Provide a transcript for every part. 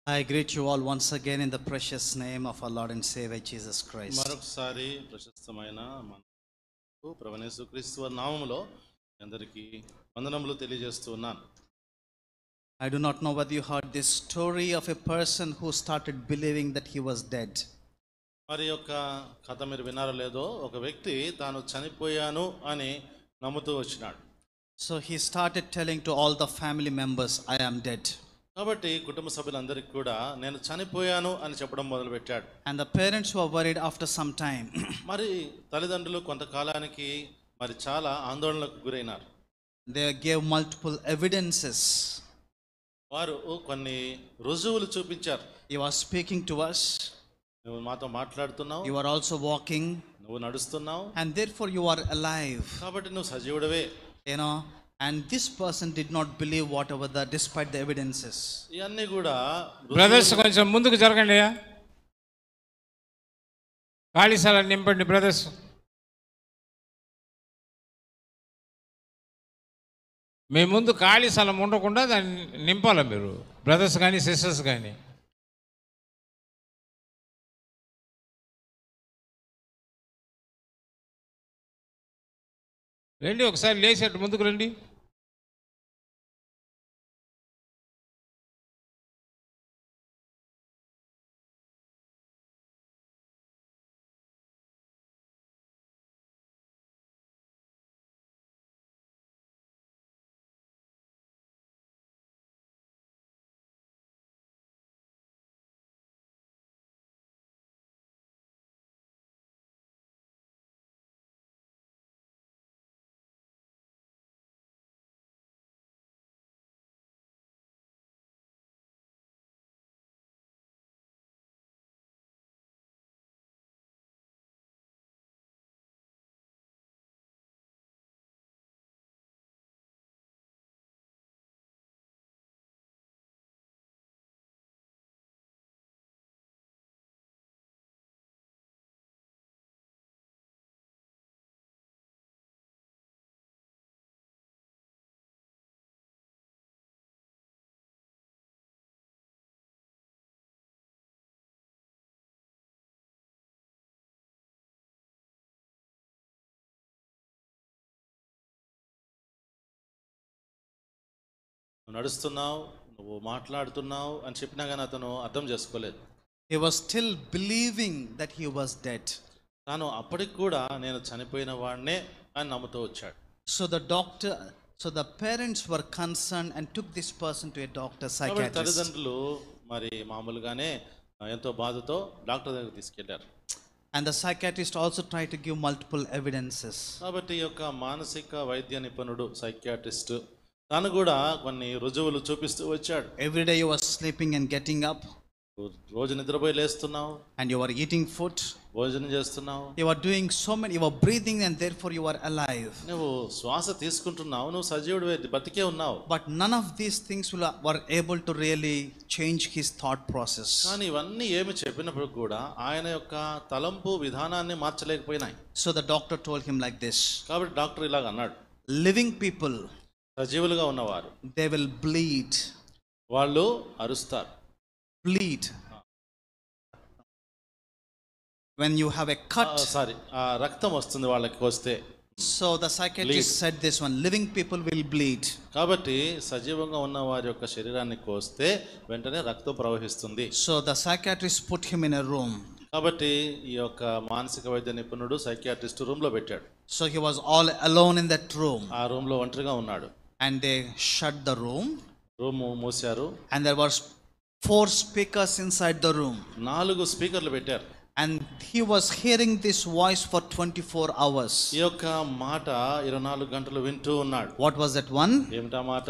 I greet you all once again in the precious name of our Lord and Savior Jesus Christ. మరొకసారి ప్రశస్తమైన మన ప్రభువైన యేసుక్రీస్తు వారి నామములో అందరికీ వందనములు తెలియజేస్తూ ఉన్నాను. I do not know whether you heard this story of a person who started believing that he was dead. మరి యొక్క కథ మీరు విన్నారో లేదో, ఒక వ్యక్తి తాను చనిపోయాను అని నమ్ముతూ వచ్చినాడు. So he started telling to all the family members, I am dead. కాబట్టి కుటుంబ సభ్యులందరికీ కూడా నేను చనిపోయాను అని చెప్పడం మొదలుపెట్టాడు. And the parents were worried after some time. మరి తల్లిదండ్రులు కొంతకాలానికి మరి చాలా ఆందోళనకు గురైనారు. They gave multiple evidences. వారు కొన్ని రుజువులు చూపించారు. You are speaking to us. నువ్వు మాతో మాట్లాడుతున్నావు, You are also walking. నువ్వు నడుస్తున్నావు, And therefore you are alive. కాబట్టి నువ్వు సజీవుడవే. You know, and this person did not believe whatever despite the evidences. ఇవన్నీ కూడా బ్రదర్స్ కొంచెం ముందుకు జరగండి. ఖాళీ స్థలాన్ని నింపండి బ్రదర్స్. మీ ముందు ఖాళీ స్థలం ఉండకుండా దాన్ని నింపాలి మీరు, బ్రదర్స్ కానీ సిస్టర్స్ కానీ. రండి, ఒకసారి లేచేట్టు ముందుకు రండి. నువ్వు నడుస్తున్నావు, నువ్వు మాట్లాడుతున్నావు అని చెప్పినా కానీ అతను అర్థం చేసుకోలేదు. He was still believing that he was dead. తాను అప్పటికి కూడా నేను చనిపోయిన వాడినే అని నమ్ముతూ వచ్చాడు. So the parents were concerned and took this person to a doctor, కాబట్టి psychiatrist. తల్లిదండ్రులు మరి మామూలుగానే ఎంతో బాధతో డాక్టర్ దగ్గరికి తీసుకెళ్లారు. And the psychiatrist also tried to give multiple evidences. కాబట్టి ఈ యొక్క మానసిక వైద్య నిపుణుడు సైకియాట్రిస్ట్ తాను కూడా కొన్ని రుజువులు చూపిస్తూ వచ్చాడు. Every day you were sleeping and getting up, రోజు నిద్రపోయి లేస్తున్నావు, and you were eating food. భోజనం చేస్తున్నావు, You were doing so many, you were breathing, and therefore you were alive. నువ్వు శ్వాస తీసుకుంటున్నావు, నువ్వు సజీవుడివే, బతికే ఉన్నావు. But none of these things were able to really change his thought process. కానీ ఇవన్నీ ఏమి చెప్పినప్పుడు కూడా ఆయన యొక్క తలంపు విధానాన్ని మార్చలేకపోయినాయి. So the doctor told him like this. కాబట్టి డాక్టర్ ఇలాగ అన్నాడు, Living people, సజీవులుగా ఉన్నవారు they will bleed. వాళ్ళు అరుస్తారు. Bleed. When you have a cut. రక్తం వస్తుంది వాళ్ళకి వస్తే. So the psychiatrist said this one, living people will bleed. కాబట్టి సజీవంగా ఉన్న వారి యొక్క శరీరాన్ని కోస్తే వెంటనే రక్తం ప్రవహిస్తుంది. So the psychiatrist put him in a room. కాబట్టి ఈ యొక్క మానసిక వైద్య నిపుణుడు సైకియాట్రిస్ట్ రూమ్ లో పెట్టాడు. So he was all alone in that room. ఆ రూమ్ లో ఒంటరిగా ఉన్నాడు. And they shut the room. Room మూసారు. And there were 4 speakers inside the room. 4 స్పీకర్లు పెట్టారు. And he was hearing this voice for 24 hours. ఈ యొక్క మాట 24 గంటలు వింటూ ఉన్నాడు. What was that one? ఏమిటా మాట?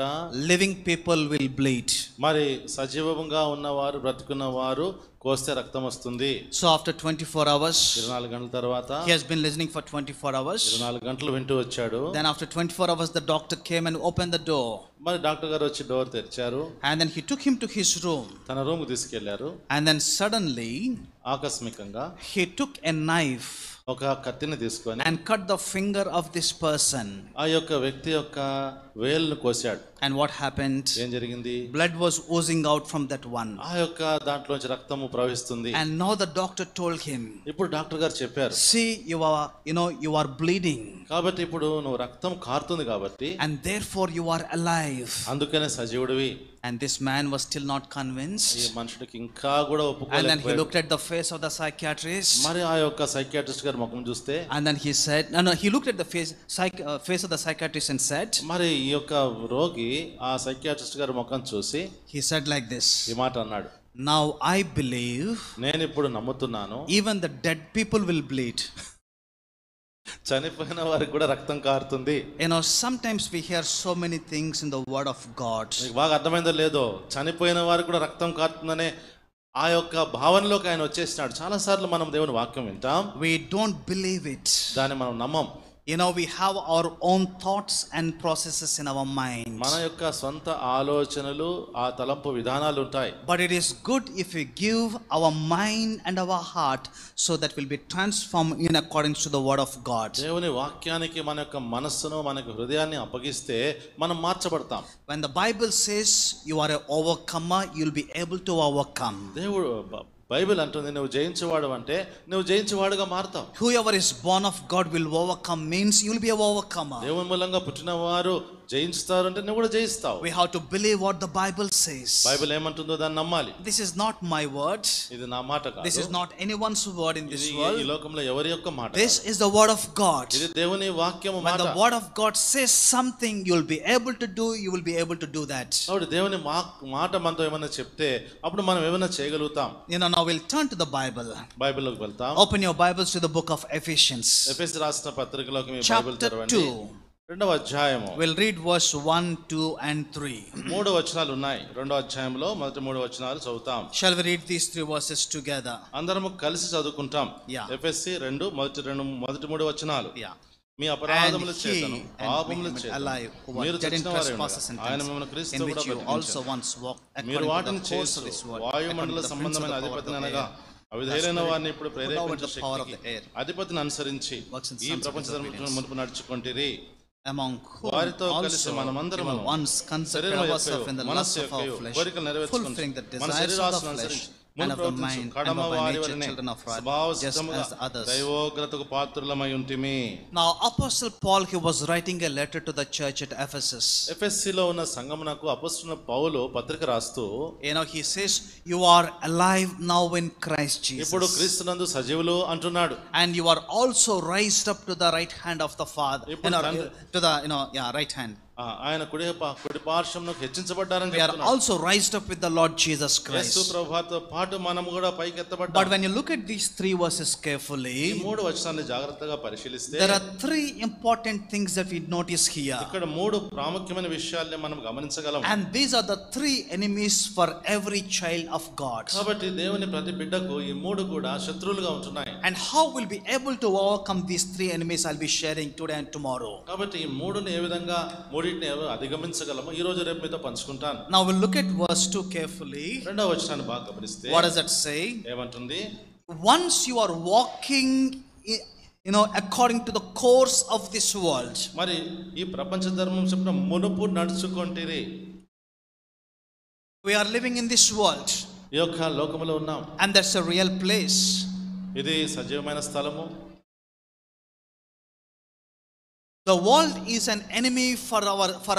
Living people will bleed. మరి సజీవంగా ఉన్నవారు, బ్రతుకున్న వారు కోస్తే రక్తం వస్తుంది. So after 24 hours, 24 గంటల తర్వాత he has been listening for 24 hours. 24 గంటలు వింటూ వచ్చాడు. Then after 24 hours the doctor came and opened the door. మరి డాక్టర్ గారు వచ్చి డోర్ తెరిచారు. And then he took him to his room. తన రూమ్ కు తీసుకెళ్లారు. And then suddenly ఆకస్మికంగా he took a knife ఒక కత్తిని తీసుకొని and cut the finger of this person. ఆ యొక్క వ్యక్తి యొక్క వేలును కోసాడు. And what happened? ఏం జరిగింది? Blood was oozing out from that one. ఆ యొక్క దాంట్లోంచి రక్తము ప్రవహిస్తుంది. And now the doctor told him, ఇప్పుడు డాక్టర్ గారు చెప్పారు, see, you are bleeding, కాబట్టి ఇప్పుడు నువ్వు రక్తం కారుతుంది కాబట్టి and therefore you are alive. అందుకనే సజీవుడివి. And this man was still not convinced. ఈ మనుషుడికి ఇంకా కూడా And then he ఒప్పుకోలేకపోయాడు. looked at the face of the psychiatrist. మరి ఆ యొక్క సైకియాట్రిస్ట్ గారి ముఖం చూస్తే, And then he said, he looked at the face of the psychiatrist and said, మరి ఈ యొక్క రోగి ఆ సైకియాట్రిస్ట్ గారి ముఖం చూసి he said like this, ఈ మాట అన్నాడు, now I believe నేను ఇప్పుడు నమ్ముతున్నాను, even the dead people will bleed. చనిపోయిన వారికి కూడా రక్తం కారుతుంది. Sometimes we hear so many things in the word of God. మీకు బాగా అర్థమైందో లేదో, చనిపోయిన వారికి కూడా రక్తం కారుతుందనే ఆ యొక్క భావనలోకి ఆయన వచ్చేసినాడు. చాలా సార్లు మనం దేవుని వాక్యం వింటాం, We don't believe it. దాన్ని మనం నమ్మం. We have our own thoughts and processes in our mind. మన యొక్క సొంత ఆలోచనలు, ఆ తలంపు విధానాలు ఉంటాయి. But it is good if we give our mind and our heart so that we'll be transformed in accordance to the word of God. దేవుని వాక్యానికి మన యొక్క మనస్సును, మన యొక్క హృదయాన్ని అప్పగిస్తే మనం మార్చబడతాం. When the Bible says you are an overcomer, you'll be able to overcome. దేవుడు బైబిల్ అంటుంది, నువ్వు జయించేవాడు అంటే నువ్వు జయించేవాడుగా మారుతావు. Whoever is born of God will overcome means you will be an overcomer. దేవుని మూలంగా పుట్టిన వారు జయించుతారు అంటే నువ్వు కూడా జయిస్తావు. We have to believe what the Bible says. Bible ఏమంటుందో దాన్ని నమ్మాలి. This is not my word. ఇది నా మాట కాదు. This is not anyone's word in this ఈ world. లోకంలో ఎవరి యొక్క మాట This కాదు. is the word of God. ఇది దేవుని వాక్యము When మాట. the word of God says something you will be able to do, you will be able to do that. కాబట్టి దేవుని మాట మనతో ఏమైనా చెప్తే అప్పుడు మనం ఏమైనా చేయగలుగుతాం. Now we'll turn to the Bible. బైబిల్లోకి వెళ్తాం. Open your Bibles to the book of Ephesians. ఎఫెసీ రాసిన పత్రికలోకి మీ బైబిల్ Chapter తెరవండి. 2. 2వ అధ్యాయము. We'll read verse 1, 2 and 3. 3 వచనాలు ఉన్నాయి. 2వ అధ్యాయంలో మొదటి 3 వచనాలు చదువుతాం. Shall we read these 3 verses together? అందరము కలిసి చదువుకుంటాం. Yeah. ఎఫెసీ 2 మొదటి 3 వచనాలు. Yeah. మీ అపరాధముల And చేతను he పాపముల and we చేతను alive who were మీరు dead in చచ్చినవారై trespasses and ఉన్నారు. ఆయన sins, మిమ్మల్ని in క్రీస్తుతో which కూడా you also బ్రతికించారు. once walked మీరు according to వాటిని the course చేస్తూ of this world, వాయుమండల according to the prince of సంబంధమైన the power of అధిపతిని the అనగా air, అవిధేయులైన వారిని ఇప్పుడు put out ప్రేరేపించే the power of the శక్తికి air, అధిపతిని అనుసరించి works in ఈ sons of ప్రపంచ disobedience, మునుపు నడుచుకుంటురి. among whom వారితో కలిసి also మనమందరము we once consecrated ourselves in the lust of our flesh, fulfilling the desires of the flesh and of the mind and of our nature children of wrath, just as the others. దైవోగ్రతకు పాత్రులమై ఉంటిమి. Now Apostle Paul, he was writing a letter to the church at Ephesus. ఎఫెసీలో ఉన్న సంఘమునకు అపొస్తలుడైన పౌలు పత్రిక రాస్తూ, he says you are alive now in Christ Jesus, ఇప్పుడు క్రీస్తునందు సజీవులు అంటున్నాడు. and you are also raised up to the right hand of the Father, to the right hand. ఆయన కుడి పార్శ్వమునకు హెచ్చించబడ్డారని We are చెప్తున్నాడు. also raised up with the Lord Jesus Yesu Christ. ప్రభువుతో పాటు మనము కూడా పైకి ఎత్తబడ్డాం. But when you look at these 3 verses ఈ carefully, 3 వచనాన్ని జాగ్రత్తగా పరిశీలిస్తే there are 3 important things that we notice here. ఇక్కడ 3 ప్రాముఖ్యమైన విషయాల్ని మనం గమనించగలం. And these are the 3 enemies for every child of God. కాబట్టి దేవుని ప్రతి బిడ్డకు ఈ 3 కూడా శత్రువులుగా ఉంటున్నాయి. And how we'll be able to overcome these 3 enemies, I'll be sharing today and tomorrow. కాబట్టి ఈ 3ని ఏ విధంగా మూడింటిని అధిగమించగలమో ఈ రోజు రేపు మీతో పంచుకుంటాను. Now we'll look at verse 2 carefully. 2వ వచనాన్ని బాగా గమనిస్తే What does that say? ఏమంటుంది? Once you are walking according to the course of this world. మరి ఈ ప్రపంచ ధర్మం చెప్పిన మునుపు నడుచుకొంటిరి. We are living in this world. ఈ యొక్క లోకములో ఉన్నాం. And that's a real place. ఇది సజీవమైన స్థలము. The world is an enemy for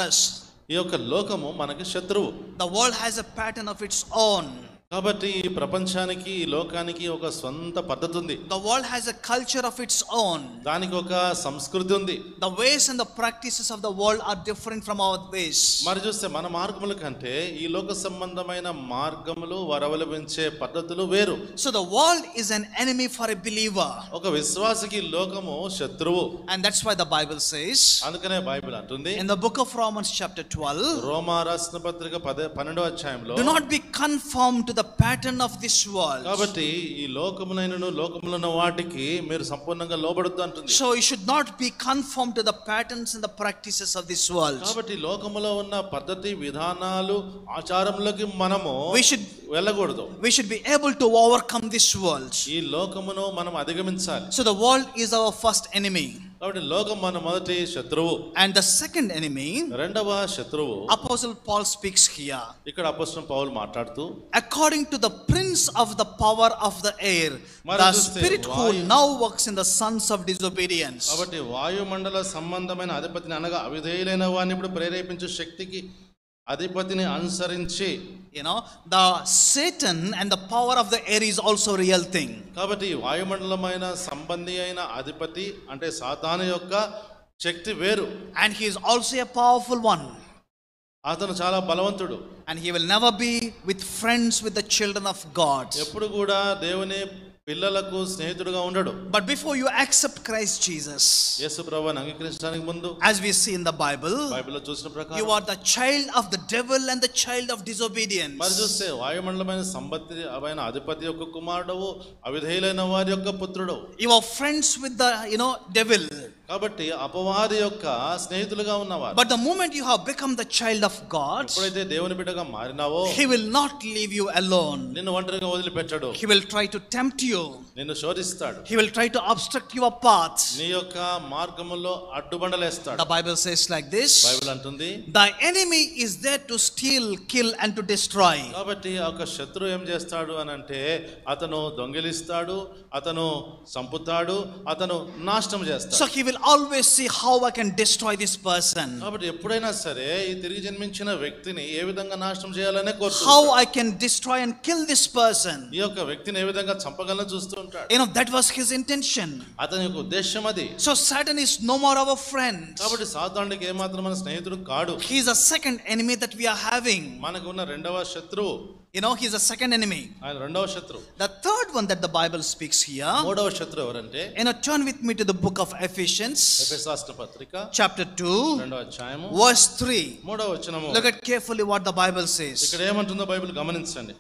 us. ఈ యొక్క లోకము మనకి శత్రువు. The world has a pattern of its own. కాబట్టి ఈ ప్రపంచానికి, ఈ లోకానికి ఒక సొంత పద్ధతి ఉంది. The world has a culture of its own. దానికి ఒక సంస్కృతి ఉంది. The ways and the practices of the world are different from our ways. మరి చూస్తే మన మార్గముల కంటే ఈ లోక సంబంధమైన మార్గములు వారు అవలంబించే పద్ధతులు వేరు. So the world is an enemy for a believer. ఒక విశ్వాసికి లోకము శత్రువు. And that's why the Bible says, అందుకనే బైబిల్ అంటుంది in the book of Romans chapter 12, రోమా రాసిన పత్రిక 12వ అధ్యాయంలో, do not be conformed to the the pattern of this world. కాబట్టి ఈ లోకమునైనను లోకములో ఉన్న వాటికి మీరు సంపూర్ణంగా లోబడొద్దు అంటుంది. So you should not be conformed to the patterns and the practices of this world. కాబట్టి లోకములో ఉన్న పద్ధతి విధానాలు ఆచారములకి మనము వెళ్ళకూడదు. We should be able to overcome this world. ఈ లోకమును మనం అధిగమించాలి. So the world is our first enemy. కాబట్టి లోకం మన మొదటి శత్రువు. And the second enemy, రెండవ శత్రువు, Apostle Paul speaks here. ఇక్కడ అపోస్తలుడు పౌలు మాట్లాడుతూ, according to the prince of the power of the air, the spirit who now works in the sons of disobedience. కాబట్టి వాయుమండల సంబంధమైన అధిపతిని అనగా అవిధేయులైన వారిని ఇప్పుడు ప్రేరేపించే శక్తికి అధిపతిని అనుసరించి, the Satan and the power of the air is also real thing. కాబట్టి వాయుమండలమైన సంబంధి అయిన అధిపతి అంటే సాతాను యొక్క శక్తి వేరు. And he is also a powerful one. అతను చాలా బలవంతుడు. And he will never be with friends with the children of God. ఎప్పుడు కూడా దేవుని పిల్లలకు స్నేహితుడుగా ఉండడు. But before you accept Christ Jesus, యేసు ప్రభువుని అంగీకరించడానికి ముందు, as we see in the Bible, బైబిల్లో చూసిన ప్రకారం, you are the child of the devil and the child of disobedience. మరి చూస్తే వాయుమండలమైన సంబంధి అయిన అధిపతి యొక్క కుమారుడవు, అవిధేయులైన వారి యొక్క పుత్రుడు. You are friends with the devil. కాబట్టి అపవాది యొక్క స్నేహితులుగా ఉన్నవారు. But the moment you have become the child of God, ఎప్పుడైతే దేవుని బిడ్డగా మారినావో, he will not leave you alone. నిన్ను ఒంటరిగా వదిలిపెట్టడు. He will try to tempt you. నిన్ను శోధిస్తాడు. He will try to obstruct your path. నీ యొక్క మార్గములో అడ్డుబండలేస్తాడు. The Bible says like this, Bible అంటుంది, the enemy is there to steal, kill and to destroy. కాబట్టి ఒక శత్రువు ఏం చేస్తాడు అని అంటే, అతను దొంగిలిస్తాడు, అతను సంపుతాడు, అతను నాశనం చేస్తాడు. So he will always see how I can destroy this person. కాబట్టి ఎప్పుడైనా సరే ఈ తిరిగి జన్మించిన వ్యక్తిని ఏ విధంగా నాశనం చేయాలనే కోరుతాడు. How I can destroy and kill this person. ఈ యొక్క వ్యక్తిని ఏ విధంగా చంపగలను చూస్తూ ఉంటాడు. That was his intention. అతని యొక్క ఉద్దేశం అది. So Satan is no more our friend. కాబట్టి సాతానుడికి ఏమాత్రం మన స్నేహితుడు కాడు. He is a second enemy that we are having. మనకు ఉన్న రెండవ శత్రువు. He is a second enemy. ఆయన రెండవ శత్రువు. The third one that the Bible speaks here, మూడవ శత్రువు ఎవరంటే, turn with me to the book of Ephesians, ఎఫెసు రాసిన పత్రిక chapter 2, రెండవ అధ్యాయము, verse 3. మూడవ వచనము. Look at carefully what the Bible says. ఇక్కడ ఏమంటుందో బైబిల్ గమనించండి.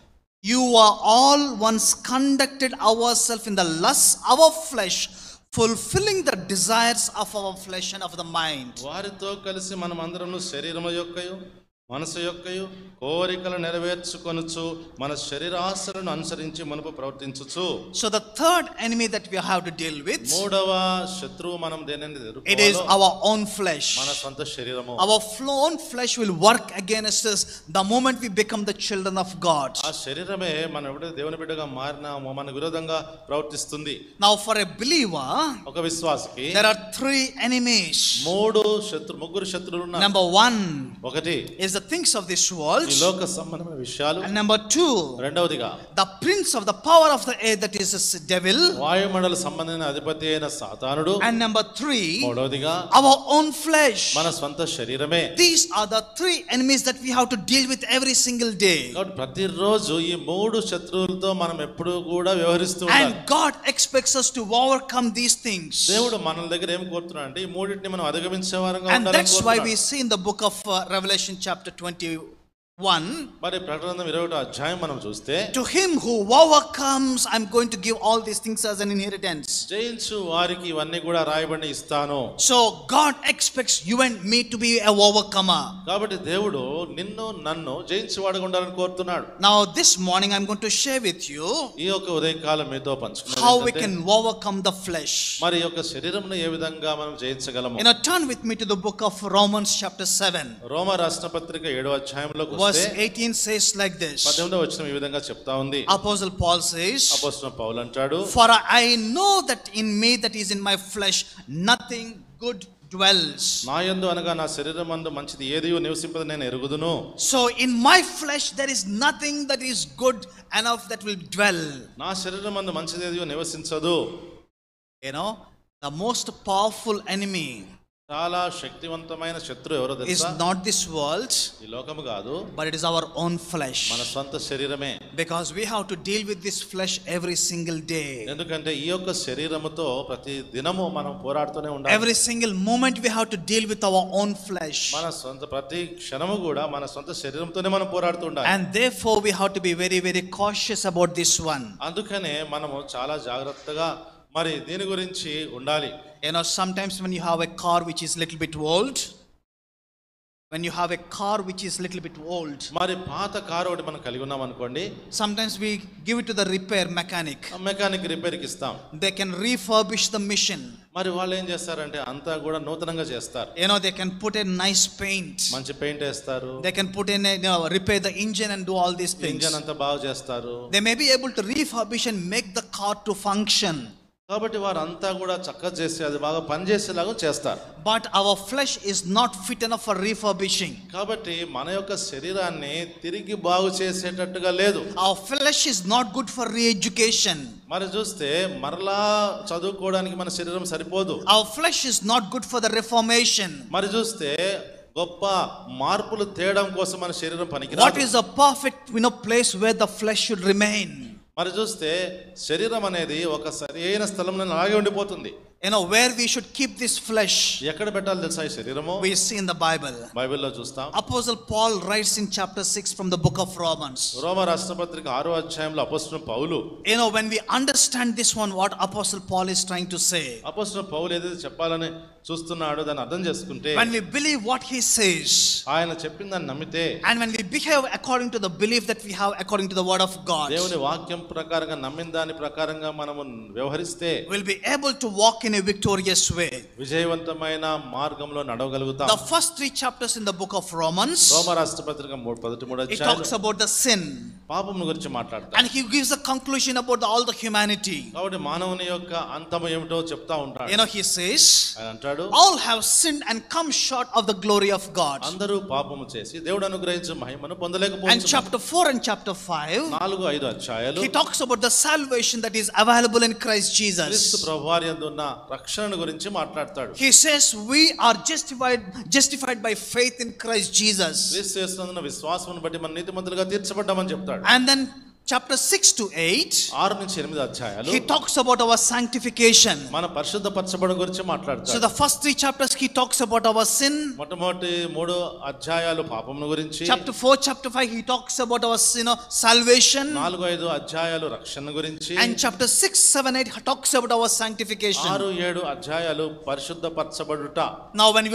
You are all once conducted ourselves in the lusts of our flesh, fulfilling the desires of our flesh and of the mind. వారితో కలిసి మనం అందరము శరీరము యొక్కయు మనసు యొక్కయు కోరికలు నెరవేర్చుకొనుచు మన శరీరాశలను అనుసరించి మనకు ప్రవర్తించుచు. So the third enemy that we have to deal with, మూడవ శత్రువు మనం దేనిని ఎదుర్కోవాలో, it is our own flesh. మన సొంత శరీరము. Our own flesh will work against us the moment we become the children of God. ఆ శరీరమే మనం ఎప్పుడైతే దేవుని బిడ్డగా మారినామో మన విరోధంగా ప్రవర్తిస్తుంది. Now for a believer, ఒక విశ్వాసికి there are three enemies. ముగ్గురు శత్రువులు ఉన్నారు. Number 1 ఒకటి is the things of this world. ఈ లోక సంబంధమైన విషయాలు. And number 2, రెండవదిగా the prince of the power of the air, that is the devil. వాయుమండల సంబంధమైన అధిపతి అయిన సాతానుడు. And number 3, మూడవదిగా our own flesh. మన స్వంత శరీరమే. These are the three enemies that we have to deal with every single day. కాబట్టి ప్రతిరోజు ఈ మూడు శత్రువులతో మనం ఎప్పుడూ కూడా వ్యవహరిస్తూ ఉండాలి. And God expects us to overcome these things. దేవుడు మన దగ్గర ఏం కోరుతున్నాడు అంటే, ఈ మూడింటిని మనం అధిగమించే వారంగా ఉండాలని కోరుతున్నాడు. And that's why we కోరుతున్నాడు. see in the book of Revelation chapter 21, మరి ప్రకటన 21వ అధ్యాయం మనం చూస్తే, to him who overcomes I'm going to give all these things as an inheritance. జయించు వారికి ఇవన్నీ కూడా రాయబడి ఇస్తాను. So God expects you and me to be a overcomer. కాబట్టి దేవుడు నిన్ను నన్ను జయించువాడుగా ఉండాలని కోరుతున్నాడు. Now this morning I'm going to share with you ఈ యొక్క ఉదయకాలం మీతో పంచుకున్నాను how we can overcome the flesh. మరి ఈ యొక్క శరీరంను ఏ విధంగా మనం జయించగలము. Turn with me to the book of Romans chapter 7. రోమా రాసిన పత్రిక 7వ అధ్యాయంలోకి Verse 18 says like this. 18వ వచనం ఈ విధంగా చెప్తా ఉంది. Apostle Paul says, అపోస్తలుడు పౌలు అంటాడు, for I know that in me, that is in my flesh, nothing good dwells. నా యందు అనగా నా శరీరమందు మంచిది ఏదియో నివసింపదు నేను ఎరుగుదును. So in my flesh there is nothing that is good enough that will dwell. నా శరీరమందు మంచిది ఏదియో నివసించదు. The most powerful enemy చాలా శక్తివంతమైన శత్రువు ఎవరో is తెలుసా? not this world, ఈ లోకము కాదు, but it is our own flesh. మన సొంత శరీరమే. Because we have to deal with this flesh every single day. ఎందుకంటే ఈ యొక్క శరీరముతో ప్రతి దినము మనం పోరాడుతూనే ఉండాలి. Every single moment we have to deal with our own flesh. మన సొంత ప్రతి క్షణము కూడా మన సొంత శరీరంతోనే మనం పోరాడుతూ ఉండాలి. And therefore we have to be very very cautious about this one. అందుకనే మనము చాలా జాగ్రత్తగా మరి దీని గురించి ఉండాలి. You know, sometimes when you have a car which is little bit old, మరి పాత కారు ఒకటి మనం కలిగి ఉన్నాం అనుకోండి, sometimes we give it to the repair mechanic. Mechanic repair కి ఇస్తాం. They can refurbish the machine. మరి వాళ్ళు ఏం చేస్తారంటే అంతా కూడా నూతనంగా చేస్తారు. You know, they can put a nice paint. మంచి పెయింట్ వేస్తారు. They can put in repair the engine and do all these things. Engine అంతా బాగు చేస్తారు. They may be able to refurbish and make the car to function. కాబట్టి వారంతా కూడా చక్కగా చేసి అది బాగా పనిచేసేలాగా చేస్తారు. But our flesh is not fit enough for refurbishing. కాబట్టి మన యొక్క శరీరాన్ని తిరిగి బాగు చేసేటట్టుగా లేదు. Our flesh is not good for re-education. మరి చూస్తే మరలా చదువుకోవడానికి మన శరీరం సరిపోదు. Our flesh is not good for the reformation. మరి చూస్తే గొప్ప మార్పులు తేయడం కోసం మన శరీరం పనికిరాదు. What is the perfect place where the flesh should remain? మరి చూస్తే శరీరం అనేది ఒక సరైన స్థలంలో అలాగే ఉండిపోతుంది. You know, where we should keep this flesh. ఎక్కడ పెట్టాలి తెలుసా ఈ శరీరము? We see in the Bible. బైబిల్లో చూస్తాం. Apostle Paul writes in chapter 6 from the book of Romans. రోమా రాష్ట్రపత్రిక 6వ అధ్యాయంలో అపోస్తలుడు పౌలు, you know, when we understand this one, what Apostle Paul is trying to say. అపోస్తలుడు పౌలు ఏదైతే చెప్పాలని చూస్తున్నాడో దాన్ని అర్థం చేసుకుంటే, when we believe what he says, ఆయన చెప్పిన దాన్ని నమ్మితే, and when we behave according to the belief that we have according to the word of God, దేవుని వాక్యం ప్రకారంగా నమ్మిన దాని ప్రకారంగా మనము వ్యవహరిస్తే, we'll be able to walk in a victorious way. విజయవంతమైన మార్గంలో నడవగలుగుతాం. The first 3 chapters in the book of Romans, Roma రాష్ట్రపత్రిక 13వ it అధ్యాయం, talks about the sin, పాపం గురించి మాట్లాడతాడు. and he gives a conclusion about all the humanity. కాబట్టి మానవుని యొక్క అంతము ఏమిటో చెప్తా ఉంటాడు. You know, he says, ఆయన అంటాడు, all have sinned and come short of the glory of God. అందరూ పాపము చేసి దేవుడు అనుగ్రహించే మహిమను పొందలేకపోతున్నారు. And chapter 4 and chapter 5, 4-5 అధ్యాయాలు, he talks about the salvation that is available in Christ Jesus. క్రీస్తు ప్రభువారి యందు ఉన్న రక్షణ గురించి మాట్లాడతాడు. He says we are justified by faith in Christ Jesus. క్రీస్తు యేసునందున విశ్వాసమును బట్టి మనం నీతిమంతులుగా తీర్చబడ్డామని చెప్తాడు. And then chapter 6 to 8, 6-8 అధ్యాయాలు, he talks about our sanctification. మన పరిశుద్ధపరచబడ గురించి మాట్లాడతాడు. So the first 3 chapters he talks about our sin. మొట్టమొదటి 3 అధ్యాయాలు పాపమును గురించి, Chapter 4, chapter 5 he talks about our salvation. 4-5 అధ్యాయాలు రక్షణ గురించి, and chapter 6, 7, 8 he talks about our sanctification. 6-7 అధ్యాయాలు పరిశుద్ధపరచబడుట. Now when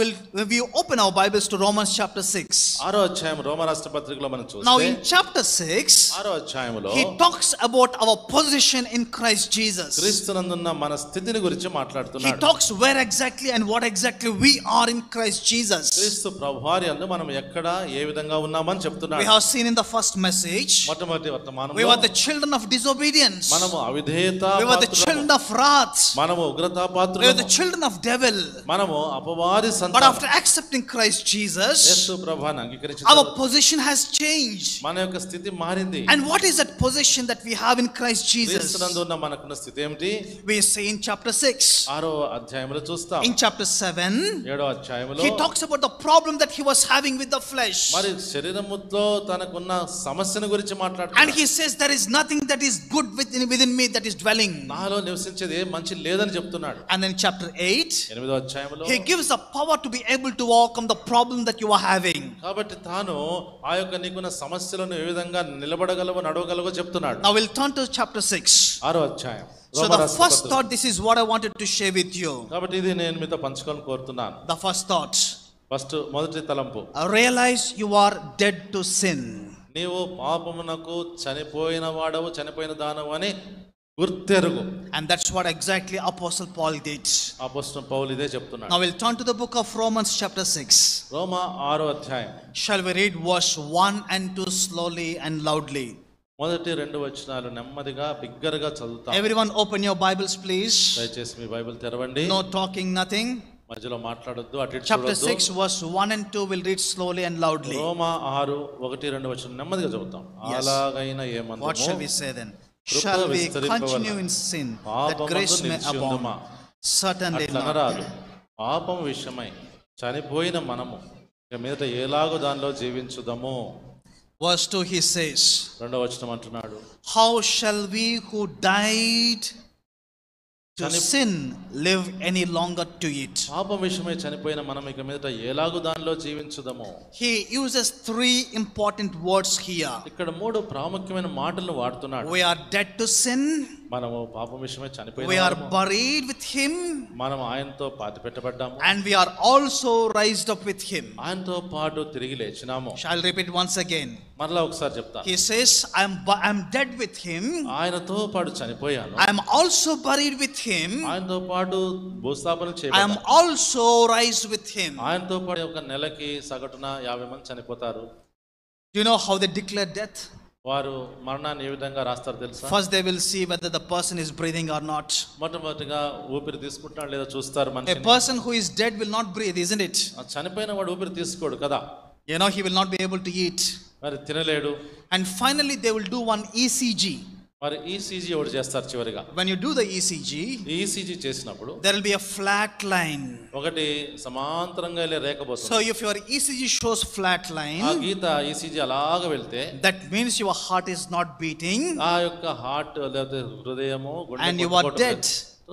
we open our Bibles to Romans chapter 6, 6వ అధ్యాయం రోమా రాష్ట్ర పత్రికలో మనం చూస్తే, now in chapter 6 6వ అధ్యాయంలో he talks about our position in Christ Jesus. క్రీస్తునందున్న మన స్థితిని గురించి He మాట్లాడుతున్నాడు. talks where exactly and what exactly we are in Christ Jesus. క్రీస్తు ప్రభువారి యందు మనం ఎక్కడ ఏ విధంగా ఉన్నామని చెప్తున్నాడు. We have seen in the first message, మొట్టమొదటి we వర్తమానంలో were the children of disobedience. మనము అవిధేయత We were the children of wrath. మనము ఉగ్రతా We పాత్రులము. were the children of devil. మనము అపవాది But సంతానం. after accepting Christ Jesus, యేసు ప్రభువుని అంగీకరించిన our తర్వాత position has changed. మన యొక్క స్థితి మారింది. And what is that position that we have in Christ Jesus? క్రీస్తునందు ఉన్న మనకున్న స్థితి ఏమిటి? We see in chapter 6. 6వ అధ్యాయంలో చూస్తాం. In chapter 7, 7వ అధ్యాయంలో he talks about the problem that he was having with the flesh. మరి శరీరముతో తనకున్న సమస్యను గురించి And మాట్లాడుతున్నాడు. he says there is nothing that is good within me that is dwelling. నాలో నివసించేది ఏ మంచి లేదని చెప్తున్నాడు. And then chapter 8, 8వ అధ్యాయంలో he gives the power to be able to overcome the problem that you are having. కాబట్టి తాను ఆ యొక్క నీకున్న సమస్యలను ఏ విధంగా నిలబడగలవో నడవగలవో చెప్తున్నాడు. Now we'll turn to chapter 6. 6వ అధ్యాయం. So the first thought, this is what I wanted to share with you. కాబట్టి ఇది నేను మీతో పంచుకొని కోరుతున్నాను. The first thought, మొదటి తలంపు, realize you are dead to sin. నీవు పాపమునకు చనిపోయిన వాడవు, చనిపోయిన దానవు అని గుర్తెరుగు. And that's what exactly Apostle Paul did. అపోస్తలుడు పౌలు ఇదే చెప్తున్నాడు. Now we'll turn to the book of Romans chapter 6. రోమా 6వ అధ్యాయం. Shall we read verse 1 and 2 slowly and loudly? మొదటి 2 వచనాలు నెమ్మదిగా బిగ్గరగా చదువుతాం. Everyone open your Bibles please. దయచేసి మీ బైబిల్ తెరవండి. No talking, nothing. మధ్యలో మాట్లాడొద్దు, అటు ఇటు Chapter చూడొద్దు. 6 verse 1 and 2 will read slowly and loudly. రోమా 6:1-2 వచనం నెమ్మదిగా చదువుతాం. Yes. అలాగైన What ఏమందుము, shall we say then? Shall we continue in sin that grace may abound? Certainly not. అట్లనరాదు. పాపం విషయమై చనిపోయిన మనము ఇక మీదట ఎలాగో దానిలో జీవించుదాము. Verse 2 he says, రెండవ వచనం అంటున్నాడు, how shall we who died to sin live any longer to it? పాపం విషయమై చనిపోయిన మనం ఇక మీదట ఎలాగో దానిలో జీవించుదాము. He uses three important words here. ఇక్కడ మూడు ప్రాముఖ్యమైన మాటలను వాడుతున్నాడు. We are dead to sin, మనము పాపం విషయమై చనిపోయిన we are buried with him, మనం ఆయనతో పాతిపెట్టబడ్డాము, and we are also raised up with him. ఆయనతో పాటు తిరిగి లేచినాము. Shall repeat once again. మరలా ఒకసారి చెప్తా. He says, I am dead with him, ఆయనతో పాటు చనిపోయాను, I am also buried with him, ఆయనతో పాటు భూస్థాపన I am చేయబడ్డాను, also raised with him. ఆయనతో పాటు ఒక నెలకి సగటున 50 మంది చనిపోతారు. Do you know how they declare death? వారు మరణాన్ని ఏ విధంగా రాస్తారు తెలుసా? First they will see whether the person is breathing or not. మొట్టమొదటిగా ఊపిరి తీసుకుంటాడు లేదా చూస్తారు. A మనిషిని person who is dead will not breathe, isn't it? చనిపోయిన వాడు ఊపిరి తీసుకోడు కదా, You know, he will not be able to eat. మరి తినలేడు. And finally they will do one ECG. మరి ఈసీజీ ఒకటి చేస్తారు చివరిగా. When you do the ECG, ECG చేసినప్పుడు there will be a flat line. ఒకటి సమాంతరంగా వెళ్ళే రేఖ పోతుంది. So if your ECG shows flat line, ఆ గీత ఈసీజీ అలాగ వెళ్తే that means your heart is not beating ఆ యొక్క హార్ట్ లేదా హృదయము and you are dead.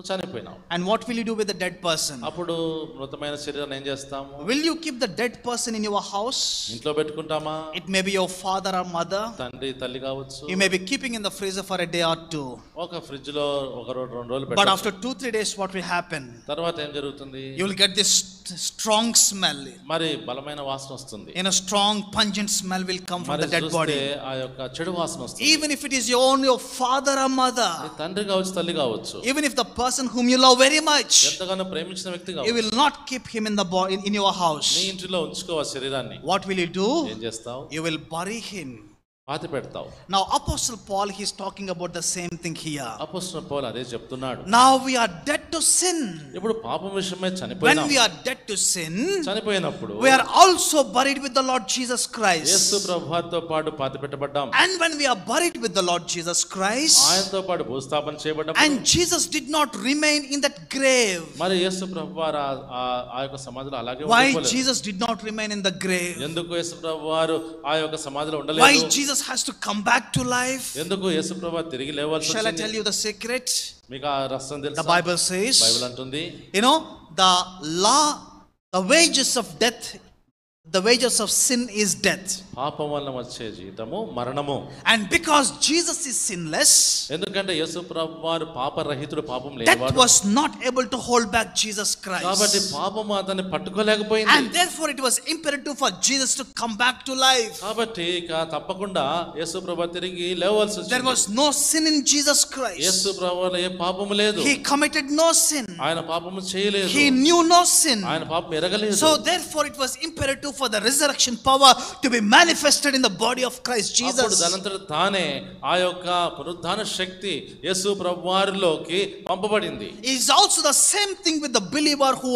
చనిపోయినావు. And what will you do with the dead person? అప్పుడు మృతమైన శరీరాన్ని ఏం చేస్తాము? Will you keep the dead person in your house? ఇంట్లో పెట్టుకుంటామా? It may be your father or mother. తండ్రి తల్లి కావచ్చు. You may be keeping in the freezer for a day or two. ఒక fridge లో ఒక 2 రోజులు But పెట్టాలి. after 2-3 days what will happen? తర్వాత ఏం జరుగుతుంది? You will get this strong smell. మరి బలమైన వాసన వస్తుంది. In a strong pungent smell will come from the dead body. ఆ యొక్క చెడు వాసన వస్తుంది. Even if it is your father or mother. తండ్రి కావచ్చు తల్లి కావచ్చు. Even if the person whom you love very much, ఎంతగానో ప్రేమించిన వ్యక్తి కావచ్చు. you will not keep him in the in your house. నీ ఇంటిలో ఉంచుకో ఆ శరీరాన్ని. What will you do? ఏం చేస్తావు? You will bury him. పాతి పెడతావు. Now Apostle Paul, he is talking about the same thing here. అపోస్తలుడు పౌలు అదే చెప్తున్నాడు. Now we are dead to sin. ఇప్పుడు పాపం విషయమై చనిపోయినాం. When we are dead to sin, చనిపోయినప్పుడు we are also buried with the Lord Jesus Christ. యేసు ప్రభువుతో పాటు పాతి పెట్టబడ్డాం. And when we are buried with the Lord Jesus Christ, ఆయనతో పాటు భూస్థాపన చేయబడ్డాం. and Jesus did not remain in that grave. మరి యేసు ప్రభువారు ఆ యొక్క సమాధిలో అలాగే Why ఉండిపోలేదు. Jesus did not remain in the grave? ఎందుకు యేసు ప్రభువారు ఆ యొక్క సమాధిలో ఉండలేదు? Why Jesus has to come back to life? ఎందుకు యేసు ప్రభువు తిరిగి లేవాల్సి Shall I వచ్చింది? tell you the secret? మీకు ఆ రహస్యం తెలుసా? The Bible says, బైబిల్ అంటుంది, you know, the wages of death, the wages of sin is death. పాపం వల్ల వచ్చే జీతము మరణము. And because Jesus is sinless, ఎందుకంటే యేసు ప్రభువారు పాపరహితుడు, పాపం death లేనివాడు. was not able to hold back Jesus కాబట్టి Christ. పాపము అతన్ని పట్టుకోలేకపోయింది. And therefore it was imperative for Jesus to come back to life. కాబట్టి ఇక తప్పకుండా యేసు ప్రభువు తిరిగి లేవాల్సి There వచ్చింది. was no sin in Jesus Christ. యేసు ప్రభువులో ఏ పాపము లేదు. He committed no sin. ఆయన పాపము చేయలేదు. He knew no sin. ఆయన పాపం ఎరగలేదు. So therefore it was imperative for the resurrection power to be manifested in the body of Christ అప్పుడు Jesus. దానంతట తానే ఆ యొక్క పునరుద్ధాన శక్తి యేసు ప్రభువారిలోకి పంపబడింది. It is also the same thing with the believer who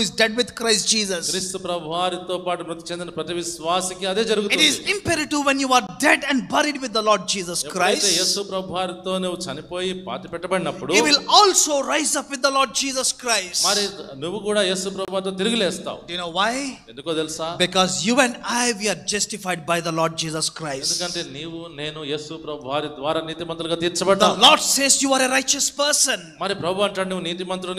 is dead with Christ Jesus. క్రీస్తు ప్రభువారితో పాటు మృతి చెందిన ప్రతి విశ్వాసికి అదే It జరుగుతుంది. is imperative when you are dead and buried with the Lord Jesus ఎప్పుడైతే Christ, యేసు ప్రభువారితో నువ్వు చనిపోయి పాతి పెట్టబడినప్పుడు you will also rise up with the Lord Jesus Christ. మరి నువ్వు కూడా యేసు ప్రభువారితో తిరిగి లేస్తావు. Do you know why? ఎందుకో తెలుసా? Because you and I, we are justified by the Lord Jesus Christ. ఎందుకంటే నీవు నేను యేసు ప్రభువారి ద్వారా నీతిమంతులుగా The తీర్చబడ్డావు. Lord says you are a righteous person. మరి ప్రభు అంటాడు నువ్వు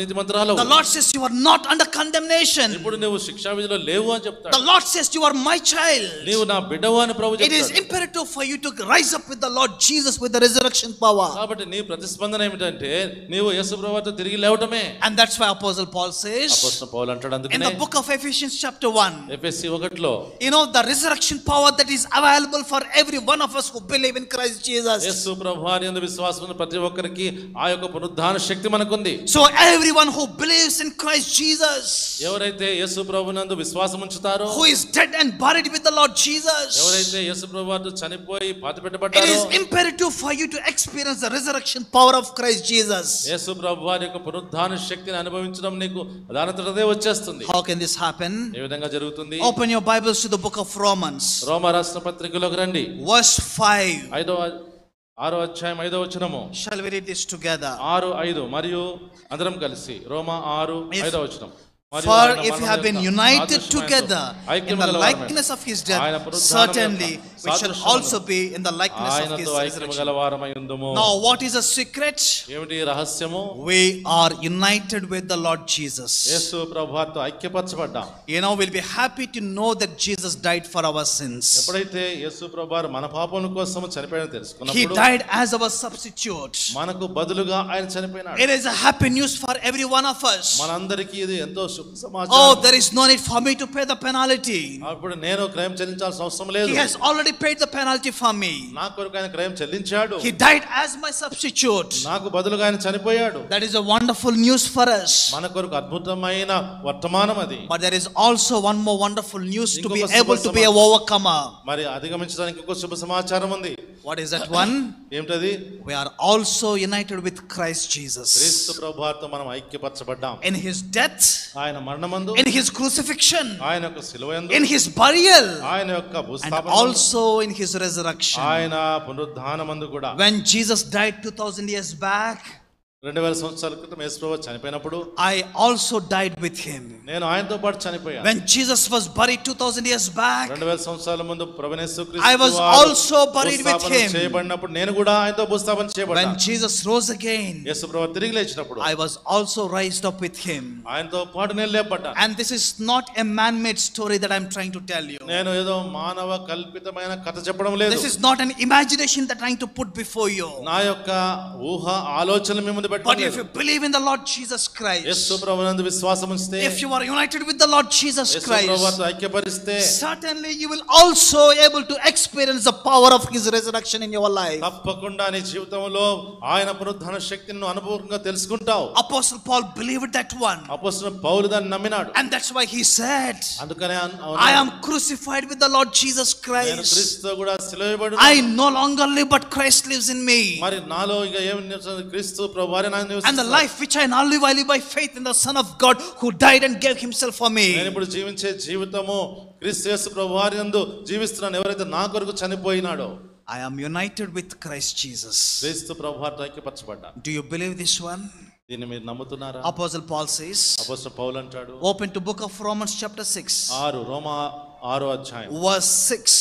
నీతిమంతురాలు. The Lord says you are not under condemnation. ఇప్పుడు నువ్వు శిక్షా విధిలో లేవు అని The చెప్తాడు. Lord says you are my child. నీవు నా బిడ్డవు అని ప్రభు It is చెప్తాడు. imperative for you to rise up with the Lord Jesus with the resurrection power. కాబట్టి నీ ప్రతిస్పందన ఏమిటంటే నీవు యేసు ప్రభువుతో తిరిగి లేవటమే. And that's why Apostle Paul says అపోస్తలుడు పౌలు అంటాడు in అందుకనే the book of Ephesians chapter 1, ఎఫెసీ 1లో you know, the resurrection power that is available for every one of us who believe in Christ Jesus. యేసు ప్రభువారి యందు విశ్వాసం ఉన్న ప్రతి ఒక్కరికి ఆ యొక్క పునరుద్ధాన శక్తి మనకుంది. So everyone who believes in Christ Jesus, ఎవరైతే యేసు ప్రభువునందు విశ్వాసం ఉంచుతారో, who is dead and buried with the Lord Jesus, ఎవరైతే యేసు ప్రభువారితో చనిపోయి పాతి it పెట్టబడ్డారో, is imperative for you to experience the resurrection power of Christ Jesus. యేసు ప్రభువారి యొక్క పునరుద్ధాన శక్తిని అనుభవించడం నీకు దానంతటదే వచ్చేస్తుంది. How can this happen? ఏ విధంగా జరుగుతుంది? Open your Bibles to the book of Romans, రోమా రాష్ట్ర పత్రికలోకి రండి. verse 5. 6వ అధ్యాయం 5వ వచనము. Shall we read this together? 6:5 మరియు అందరం కలిసి రోమా 6:5 వచనం. For if you have been united together in the likeness of his death, certainly we shall also be in the likeness of his resurrection. Now what is the secret? We are united with the Lord Jesus. You know, we'll be happy to know that Jesus died for our sins. He died as our substitute. It is a happy news for every one of us. Oh, there is no need for me to pay the penalty. He has already paid the penalty for me. He died as my substitute. That is a wonderful news for us. But there is also one more wonderful news, to be able to be an overcomer. What is that one? We are also united with Christ Jesus. In his death, in his crucifixion, in his burial, and also in his resurrection. When Jesus died 2000 years back, 2000 సంవత్సరాల క్రితం యేసు ప్రభువు చనిపోయినప్పుడు I also died with him. నేను ఆయనతో పాటు చనిపోయాను. When Jesus was buried 2000 years back, 2000 సంవత్సరాల ముందు ప్రభువైన యేసుక్రీస్తు I was also buried with him. చేయబడినప్పుడు నేను కూడా ఆయనతో భూస్థాపన చేయబడ్డాను. When Jesus rose again, యేసు ప్రభువు తిరిగి లేచినప్పుడు I was also raised up with him. ఆయనతో పాటు నేను లేపబడ్డాను. And this is not a man-made story that I am trying to tell you. నేను ఏదో మానవ కల్పితమైన కథ చెప్పడం లేదు. This is not an imagination that I am trying to put before you. నా యొక్క ఊహ ఆలోచన మీ ముందు పెట్టలేదు. But if you believe in the Lord Jesus Christ, యేసు ప్రభువునందు విశ్వాసం ఉంచితే, if you are united with the Lord Jesus Christ, యేసు ప్రభువుతో ఐక్యపరిస్తే, certainly you will also able to experience the power of his resurrection in your life. తప్పకుండా నీ జీవితంలో ఆయన పునరుద్ధాన శక్తిని అనుభవంగా తెలుసుకుంటావు. Apostle Paul believed that one. అపోస్తలుడు పౌలు దాన్ని నమ్మినాడు. And that's why he said, అందుకనే I am crucified with the Lord Jesus Christ. నేను క్రీస్తుతో కూడా సిలువవేయబడి I no longer live, but Christ lives in me. మరి నాలో ఇక ఏమి క్రీస్తు ప్రభువారే నా నివసిస్తున్నాడు. And the life which I now live, I live by faith in the Son of God who died and gave himself for me. నేను ఇప్పుడు జీవించే జీవితము క్రీస్తు యేసు ప్రభువారి యందు జీవిస్తున్నాను. ఎవరైతే నా కొరకు చనిపోయినాడో, I am united with Christ Jesus. క్రీస్తు ప్రభువారితో ఐక్యపరచబడ్డా. Do you believe this one? దీన్ని మీరు నమ్ముతున్నారా? Apostle Paul says, అపోస్తలుడు పౌలు అంటాడు, open to book of Romans chapter 6. 6 రోమా 6వ అధ్యాయం verse 6.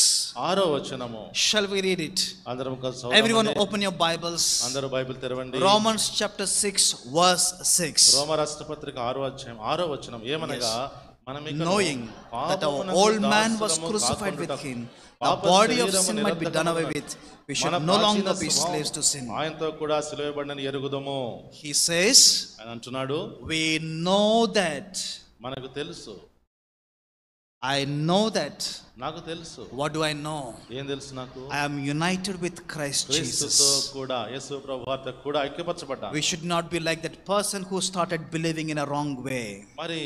6వ వచనము. Shall we read it? అందరం కలిసి Everyone open your Bibles. అందరూ బైబిల్ తెరవండి. Romans chapter 6 verse 6. రోమా రాష్ట్ర పత్రిక 6వ అధ్యాయం 6వ వచనం ఏమనగా, knowing that our old man was crucified with him, the body of sin might be done away with, we should no longer be slaves to sin. ఆయనతో కూడా సిలువవేయబడినని ఎరుగుదుము. He says, ఆయన అంటున్నాడు, we know that. మనకు తెలుసు. I know that. నాకు తెలుసు. What do I know? ఏం తెలుసు నాకు? I am united with Christ Jesus. క్రీస్తుతో కూడా యేసు ప్రభువుతో కూడా ఐక్యపరచబడ్డా. We should not be like that person who started believing in a wrong way. మరి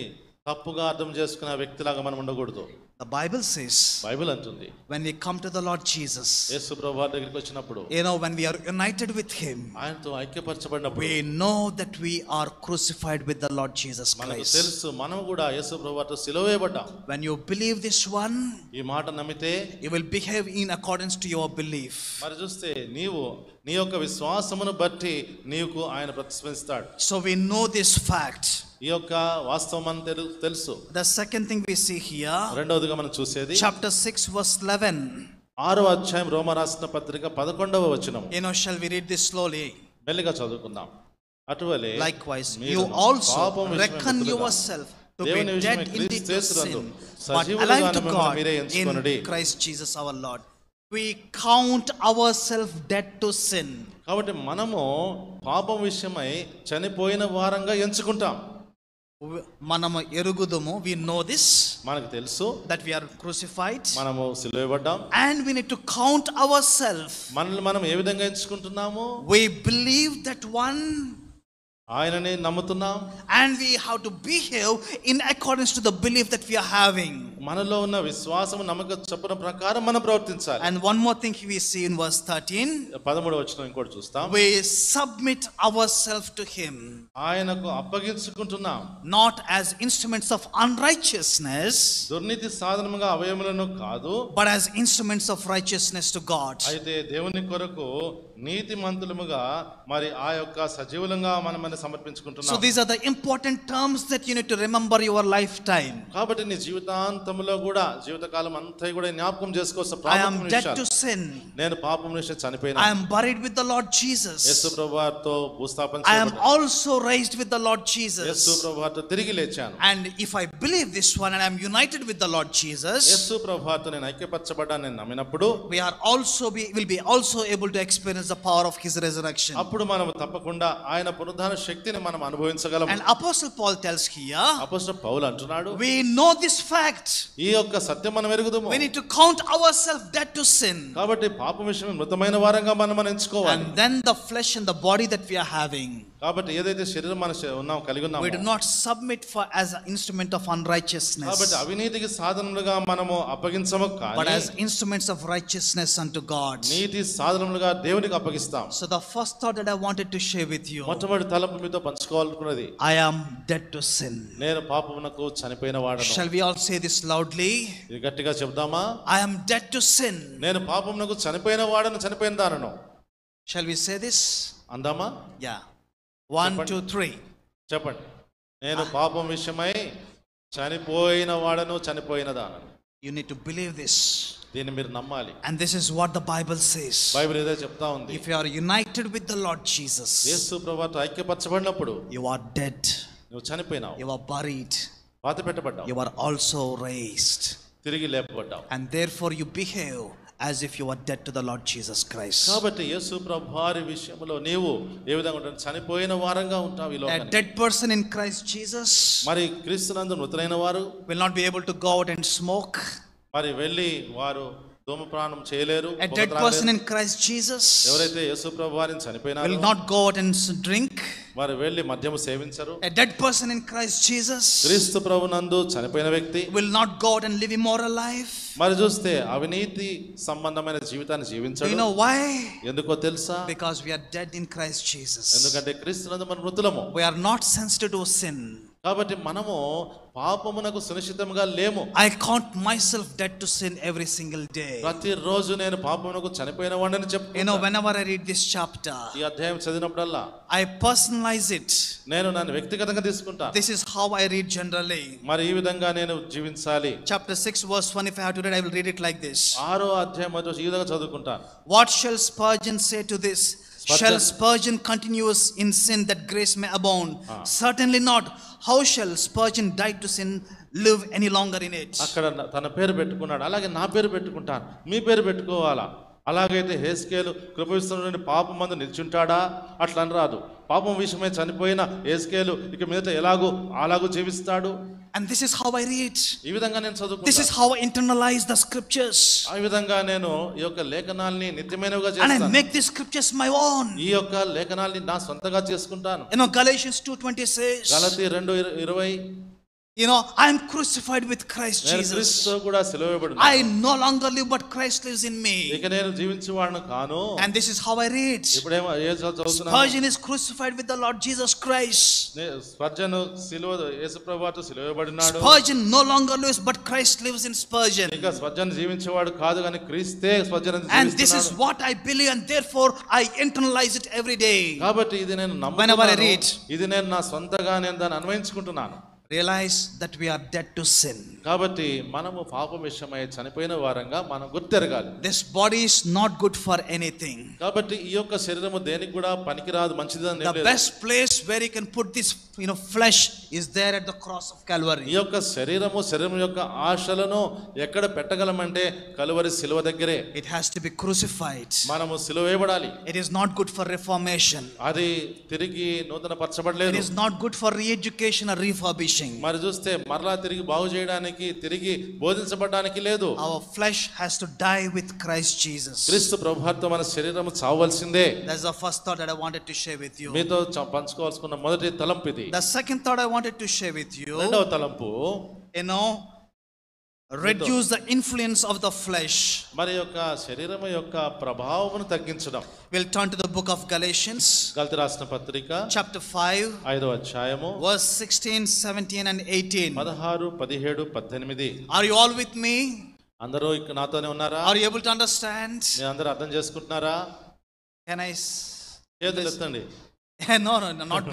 తప్పుగా అర్థం చేసుకున్న వ్యక్తిలాగా మనం ఉండకూడదు. The Bible says, బైబిల్ అంటుంది, when we come to the Lord Jesus, యేసు ప్రభువు దగ్గరికి వచ్చినప్పుడు, you know, when we are united with him, ఆయనతో ఐక్యపరచబడినప్పుడు, we know that we are crucified with the Lord Jesus Christ. మనకు తెలుసు మనం కూడా యేసు ప్రభువుతో సిలువవేయబడ్డాం. When you believe this one, ఈ మాట నమ్మితే, you will behave in accordance to your belief. మరి చూస్తే నీవు నీ యొక్క విశ్వాసమును బట్టి నీకు ఆయన ప్రతిస్పందిస్తాడు. So we know this fact. ఈ యొక్క వాస్తవం మనకు తెలుసు. The second thing we see here, రెండవదిగా మనం చూసేది chapter 6 verse 11. 6వ అధ్యాయం రోమా రాసిన పత్రిక 11వ వచనం. You know, shall we read this slowly? మెల్లిగా చదువుకుందాం. అటువలే likewise you also reckon yourself to be dead indeed to sin, but alive to God in Christ Jesus our Lord. We count ourselves dead to sin. కాబట్టి మనము పాపం విషయమై చనిపోయిన వారంగా ఎంచుకుంటాం. మనము ఎరుగుదుము, we know this, మనకు తెలుసు that we are crucified, మనము సిలువవేయబడ్డాం. and we need to count ourselves. మనల్ని మనం ఏ విధంగా ఎంచుకుంటున్నాము? We believe that one, ఆయనని నమ్ముతున్నాం, and we have to behave in accordance to the belief that we are having. మనలో ఉన్న విశ్వాసము నమ్మక చొప్పున ప్రకారం మనం ప్రవర్తించాలి. And one more thing we see in verse 13, 13వ వచనం ఇంకోటి చూస్తాం. we submit ourselves to him, ఆయనకు అప్పగించుకుంటున్నాం, not as instruments of unrighteousness, దుర్నీతి సాధనముగా అవయములను కాదు, but as instruments of righteousness to God. అయితే దేవుని కొరకు నీతిమంతులముగా మరి ఆ యొక్క సజీవులంగా మనం సమర్పించుకుంటున్నాం. So these are the important terms that you need to remember your lifetime. కాబట్టి నీ జీవితాంతంలో కూడా జీవితకాలం అంతా కూడా జ్ఞాపకం చేసుకోవచ్చు. I am dead to sin. నేను పాపం నుంచి చనిపోయినా. I am buried with the Lord Jesus. Yesu ప్రభువారితో భూస్థాపన I am చేయబడ్డాను. also raised with the Lord Jesus. యేసు ప్రభువారితో తిరిగి లేచాను. And if I believe this one and I am united with the Lord Jesus, యేసు ప్రభువారితో నేను ఐక్యపరచబడ్డాను నేను నమ్మినప్పుడు will be also able to experience the power of his resurrection. అప్పుడు మనం తప్పకుండా ఆయన పునరుద్ధాన శక్తిని మనం అనుభవించగలం. And Apostle Paul tells here, అపోస్తలుడు పౌలు అంటున్నాడు, we know this fact. ఈ యొక్క సత్యం మనం ఎరుగుదుము. We need to count ourselves dead to sin. కాబట్టి పాపం విషయమే మృతమైన వారంగా మనం ఎంచుకోవాలి. And then the flesh and the body that we are having, కాబట్టి ఏదైతే శరీరం మనం ఉన్నాం కలిగి ఉన్నామో, we do not submit for as an instrument of unrighteousness, కాబట్టి అవినీతికి సాధనములుగా మనము అప్పగించము కానీ but as instruments of righteousness unto God. నీతి సాధనములుగా దేవునికి అప్పగిస్తాం. So the first thought that I wanted to share with you, మొట్టమొదటి తలంపు మీతో పంచుకోవాలనుకున్నది, I am dead to sin. నేను పాపమునకు చనిపోయిన వాడను. Shall we all say this loudly? ఇది గట్టిగా చెప్దామా? I am dead to sin. నేను పాపమునకు చనిపోయిన వాడను, చనిపోయిన దానను. Shall we say this? అందామా? Yeah. 1 2 3. చెప్పండి. నేను పాపం విషయమై చనిపోయిన వాడను, చనిపోయిన దానను. You need to believe this. దీన్ని మీరు నమ్మాలి. And this is what the Bible says. Bible ఏదో చెప్తా ఉంది. If you are united with the Lord Jesus, యేసు ప్రభువుతో ఐక్యపరచబడినప్పుడు you are dead. నువ్వు చనిపోయినావు. You are buried. పాత పెట్టబడ్డావు. You are also raised. తిరిగి లేపబడ్డావు. And therefore you behave as if you are dead to the Lord Jesus Christ. కాబట్టి యేసు ప్రభువారి విషయంలో నీవు ఏ విధంగా ఉంటావు? చనిపోయిన వారంగా ఉంటావు ఈ A లోకానికి. dead person in Christ Jesus మరి క్రీస్తునందు మృతులైన వారు will not be able to go out and smoke. మరి వెళ్ళి వారు ధూమపానం చేయలేరు. A dead person in Christ Jesus ఎవరైతే యేసు ప్రభువారిని చనిపోయినారో will not go out and drink. వారు వెళ్ళి మద్యము సేవించరు. A dead person in Christ Jesus క్రీస్తు ప్రభునందు చనిపోయిన వ్యక్తి will not go out and live immoral life. మరి చూస్తే అవినీతి సంబంధమైన జీవితాన్ని Do జీవించడు. you know why? ఎందుకో తెలుసా? Because we are dead in Christ Jesus. ఎందుకంటే క్రీస్తునందు మన మృతులము. We are not sensitive to sin. కాబట్టి మనము పాపమునకు సునిశ్చితంగా లేము. I count myself dead to sin every single day. ప్రతిరోజు నేను పాపమునకు చనిపోయిన వాడిని You know, చెప్తున్నా. whenever I read this chapter, ఈ అధ్యాయం చదివినప్పుడల్లా I personalize it. నేను నన్ను వ్యక్తిగతంగా తీసుకుంటాను. This is how I read generally. మరి ఈ విధంగా నేను జీవించాలి. Chapter 6 verse 1, if I have to read, I will read it like this. 6వ అధ్యాయం ఈ విధంగా చదువుకుంటాను. What shall Spurgeon say to this? Shall Spurgeon continue in sin that grace may abound? Certainly not. How shall Spurgeon die to sin, live any longer in it? అక్కడ తన పేరు పెట్టుకున్నాడు. అలాగే నా పేరు పెట్టుకుంటాను, మీ పేరు పెట్టుకోవాలా? అలాగైతే హెస్కేలు కృపవిస్తున్న పాపం మందు నిల్చుంటాడా? అట్లా అని రాదు. పాపం విషయమై చనిపోయిన హెస్కేలు ఇక మీదట అలాగూ జీవిస్తాడు. And this is how I read. ఈ విధంగా నేను This చదువుకుంటాను. is how I internalize the scriptures. ఆ విధంగా నేను ఈ యొక్క లేఖనాల్ని నిత్యమైనవిగా And I చేస్తాను. make these scriptures my own. ఈ యొక్క లేఖనాల్ని నా సొంతగా చేసుకుంటాను. You know, Galatians 2:20 says, గలతీ 2:20 you know, I am crucified with Christ నేను Jesus. క్రీస్తుతో కూడా సిలువవేయబడిన I no longer live, but Christ lives in me. ఇక నేను జీవించువాడను కాను. And this is how I read. ఇప్పుడేమో చదువుతున్నాను. Spurgeon is crucified with the Lord Jesus Christ. స్పర్జను యేసు ప్రభువుతో సిలువవేయబడినాడు. Spurgeon no longer lives, but Christ lives in Spurgeon. ఇక స్పర్జను జీవించేవాడు కాదు కానీ క్రీస్తే స్పర్జను And this is జీవిస్తున్నాడు. what I believe, and therefore I internalize it every day. కాబట్టి ఇది నేను Whenever I నమ్ముతున్నాను. read. ఇది నేను నా సొంతగా నేను దాన్ని అన్వయించుకుంటున్నాను. Realize that we are dead to sin. కాబట్టి మనము పాపం విషయమై చనిపోయిన వారంగా మనం గుర్తెరగాలి. This body is not good for anything. కాబట్టి ఈ యొక్క శరీరము దేనికి కూడా పనికిరాదు, మంచిదని The best place where you can put this, flesh is there at the cross of Calvary. ఈ యొక్క శరీరం యొక్క ఆశలను ఎక్కడ పెట్టగలమంటే కలువరి శిలువ దగ్గరే. It has to be crucified. మనము శిలువ వేయబడాలి. It is not good for reformation. అది తిరిగి నూతన It పరచబడలేదు. is not good for re-education or refurbishing. మరి చూస్తే మరలా తిరిగి బాగు చేయడానికి, తిరిగి బోధించబడడానికి లేదు. Our flesh has to die with Christ Jesus. క్రీస్తు ప్రభువుతో మన శరీరము చావవలసిందే. That's the first thought that I wanted to share with you. మీతో పంచుకోవాల్సిన మొదటి తలంపు ఇది. The second thought I wanted to share with you, రెండవ తలంపు, reduce the influence of the flesh. మరి యొక్క శరీరం యొక్క ప్రభావమును తగ్గించడం. We'll turn to the book of Galatians, గలతీ రాసిన పత్రిక chapter 5, 5వ అధ్యాయము verse 16, 17 and 18. 16, 17, 18. Are you all with me? అందరూ ఇక్కడ నాతోనే ఉన్నారా? Are you able to understand? మీరు అందరూ అర్థం చేసుకుంటున్నారా? Can I చేతులు ఎత్తండి. No, not.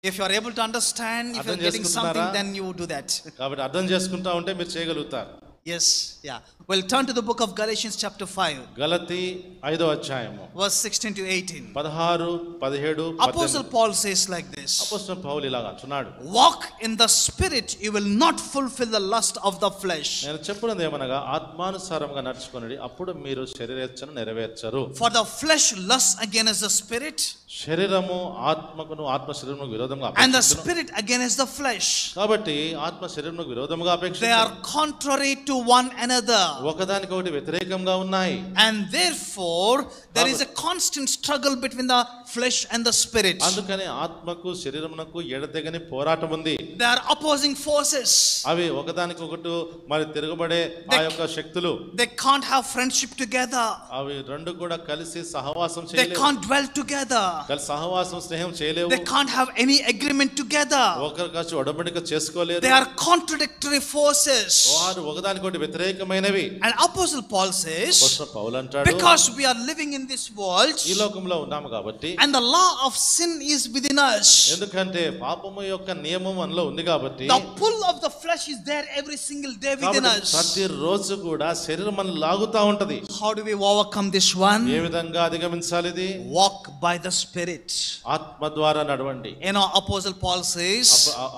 If you are able to understand, if you are getting something, then you do that. కాబట్టి అర్థం చేసుకుంటా ఉంటే మీరు చేయగలుగుతారు. Yes, yeah. We'll turn to the book of Galatians chapter 5. గలతీ 5వ అధ్యాయము verse 16 to 18. 16, 17. Apostle Paul says like this. అపోస్తలుడు పౌలు ఇలాగా అంటున్నాడు. Walk in the spirit, you will not fulfill the lust of the flesh. నేను చెప్పున్నది ఏమనగా ఆత్మానుసారంగా నడుచుకొనుడి, అప్పుడు మీరు శరీరేచ్ఛను నెరవేర్చరు. For the flesh lusts against the spirit, శరీరము ఆత్మకును ఆత్మ శరీరమునకు విరోధంగా and the అపేక్షించును. spirit against the flesh. కాబట్టి ఆత్మ శరీరమునకు విరోధంగా They అపేక్షించును. are contrary to one another. ఒకదానికొకటి వ్యతిరేకంగా ఉన్నాయి. And therefore there is a constant struggle between the flesh and the spirit. అందుకని ఆత్మకు శరీరమునకు ఎడతెగని పోరాటం ఉంది. They are opposing forces. అవి ఒకదానికొకటి మరి తిరగబడే ఆ యొక్క శక్తులు. They can't have friendship together. అవి రెండు కూడా కలిసి సహవాసం They చేయలేవు. can't dwell together. కలిసి సహవాసం స్నేహం చేయలేవు. They can't have any agreement together. ఒకరికొకరు ఒడంబడిక చేసుకోలేరు. They are contradictory forces. వారు ఒకదానికొకటి వ్యతిరేకమైనవి. And Apostle Paul says, అపోస్తలుడు పౌలు అంటాడు, because we are living in this world ఈ లోకంలో ఉన్నాము కాబట్టి, and the law of sin is within us. ఎందుకంటే పాపము యొక్క నియమం మనలో ఉంది కాబట్టి, The pull of the flesh is there every single day within us. ప్రతి రోజు కూడా శరీరం మనం లాగుతా ఉంటది. How do we overcome this one? ఏ విధంగా అధిగమించాలి ఇది? Walk by the Spirit. ఆత్మ ద్వారా నడవండి. You know, Apostle Paul says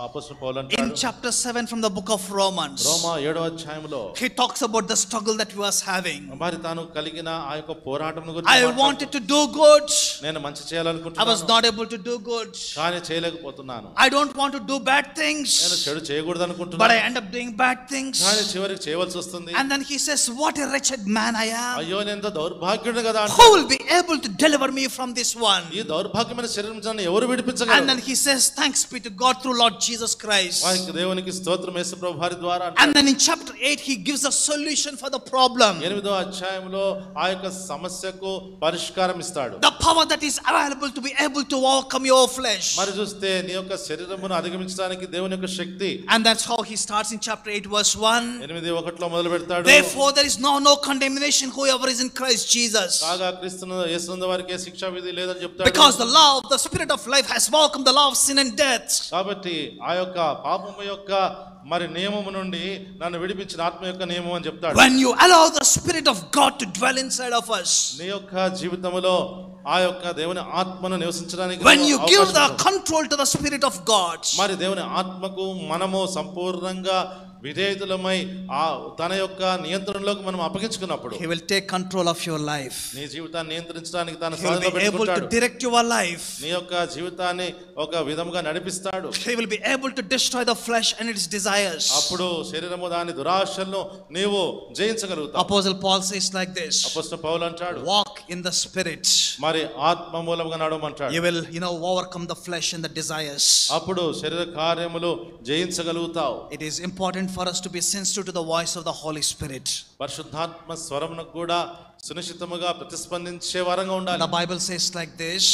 అపోస్తలుడు Paul in అంటాడు chapter 7 from the book of Romans, రోమా 7వ అధ్యాయంలో he talks about the struggle that he was having. మరి తాను కలిగిన ఆ యొక్క పోరాటం I గురించి wanted to do good. నేను మంచి I was చేయాలనుకుంటున్నాను, not able to do good. కానీ చేయలేకపోతున్నాను. I don't want to do bad నేను things, చెడు చేయకూడదు but I అనుకుంటున్నాను, end up doing bad things. కానీ చివరికి చేయవలసి వస్తుంది. And then he says, what a wretched man I am. అయ్యో నేను ఎంత దౌర్భాగ్యుడు కదా Who will be able to deliver me from this one? ఈ దౌర్భాగ్యమైన శరీరం నన్ను ఎవరు And విడిపించగలరు? then he says, thanks be to God through Lord Jesus Christ. వారికి దేవునికి స్తోత్రం యేసు ప్రభు వారి ద్వారా And then in chapter 8 he gives a solution for the problem. 8వ అధ్యాయంలో ఆ యొక్క సమస్యకు పరిష్కారం ఇస్తాడు. The power that is available to be able to overcome your flesh. మరి చూస్తే నీ యొక్క శరీరమును అధిగమించడానికి దేవుని యొక్క శక్తి. And that's how he starts in chapter 8 verse 1. 8:1 మొదలు పెడతాడు. Therefore there is now no condemnation whoever is in Christ Jesus. కాగా క్రీస్తును యేసునందు వారికి శిక్షా విధి లేదని చెప్తాడు. Because the law of the spirit of life has overcome the law of sin and death. కాబట్టి ఆ యొక్క పాపము యొక్క మరి నియమము నుండి నన్ను విడిపించిన ఆత్మ యొక్క నియమం అని చెప్తాడు. When you allow the spirit of God to dwell inside of us, నీ యొక్క జీవితంలో ఆ యొక్క దేవుని ఆత్మను నివసించడానికి when you give the control to the spirit of God, మరి దేవుని ఆత్మకు మనము సంపూర్ణంగా విధేయులమై ఆ తన యొక్క నియంత్రణలోకి మనం అప్పగించుకున్నప్పుడు he will take control of your life. నీ జీవితాన్ని నియంత్రించడానికి తన He will సాధనలో be able to పెట్టుకుంటాడు. direct your life. నీ యొక్క జీవితాన్ని ఒక విధముగా నడిపిస్తాడు. He will be able to destroy the flesh and its desires. అప్పుడు శరీరము దాని దురాశలను నీవు జయించగలుగుతావు. Apostle Paul says like this, అపోస్తలుడు పౌలు అంటాడు, walk in the spirit. మరి ఆత్మ మూలముగా నడవమంటాడు. You will, overcome the flesh and the desires. అప్పుడు శరీర కార్యములు జయించగలుగుతావు. It is important for us to be sensitive to the voice of the Holy Spirit. పరిశుద్ధాత్మ స్వరమునకు కూడా సునిశ్చితముగా ప్రతిస్పందించే వారంగా ఉండాలి. The Bible says like this.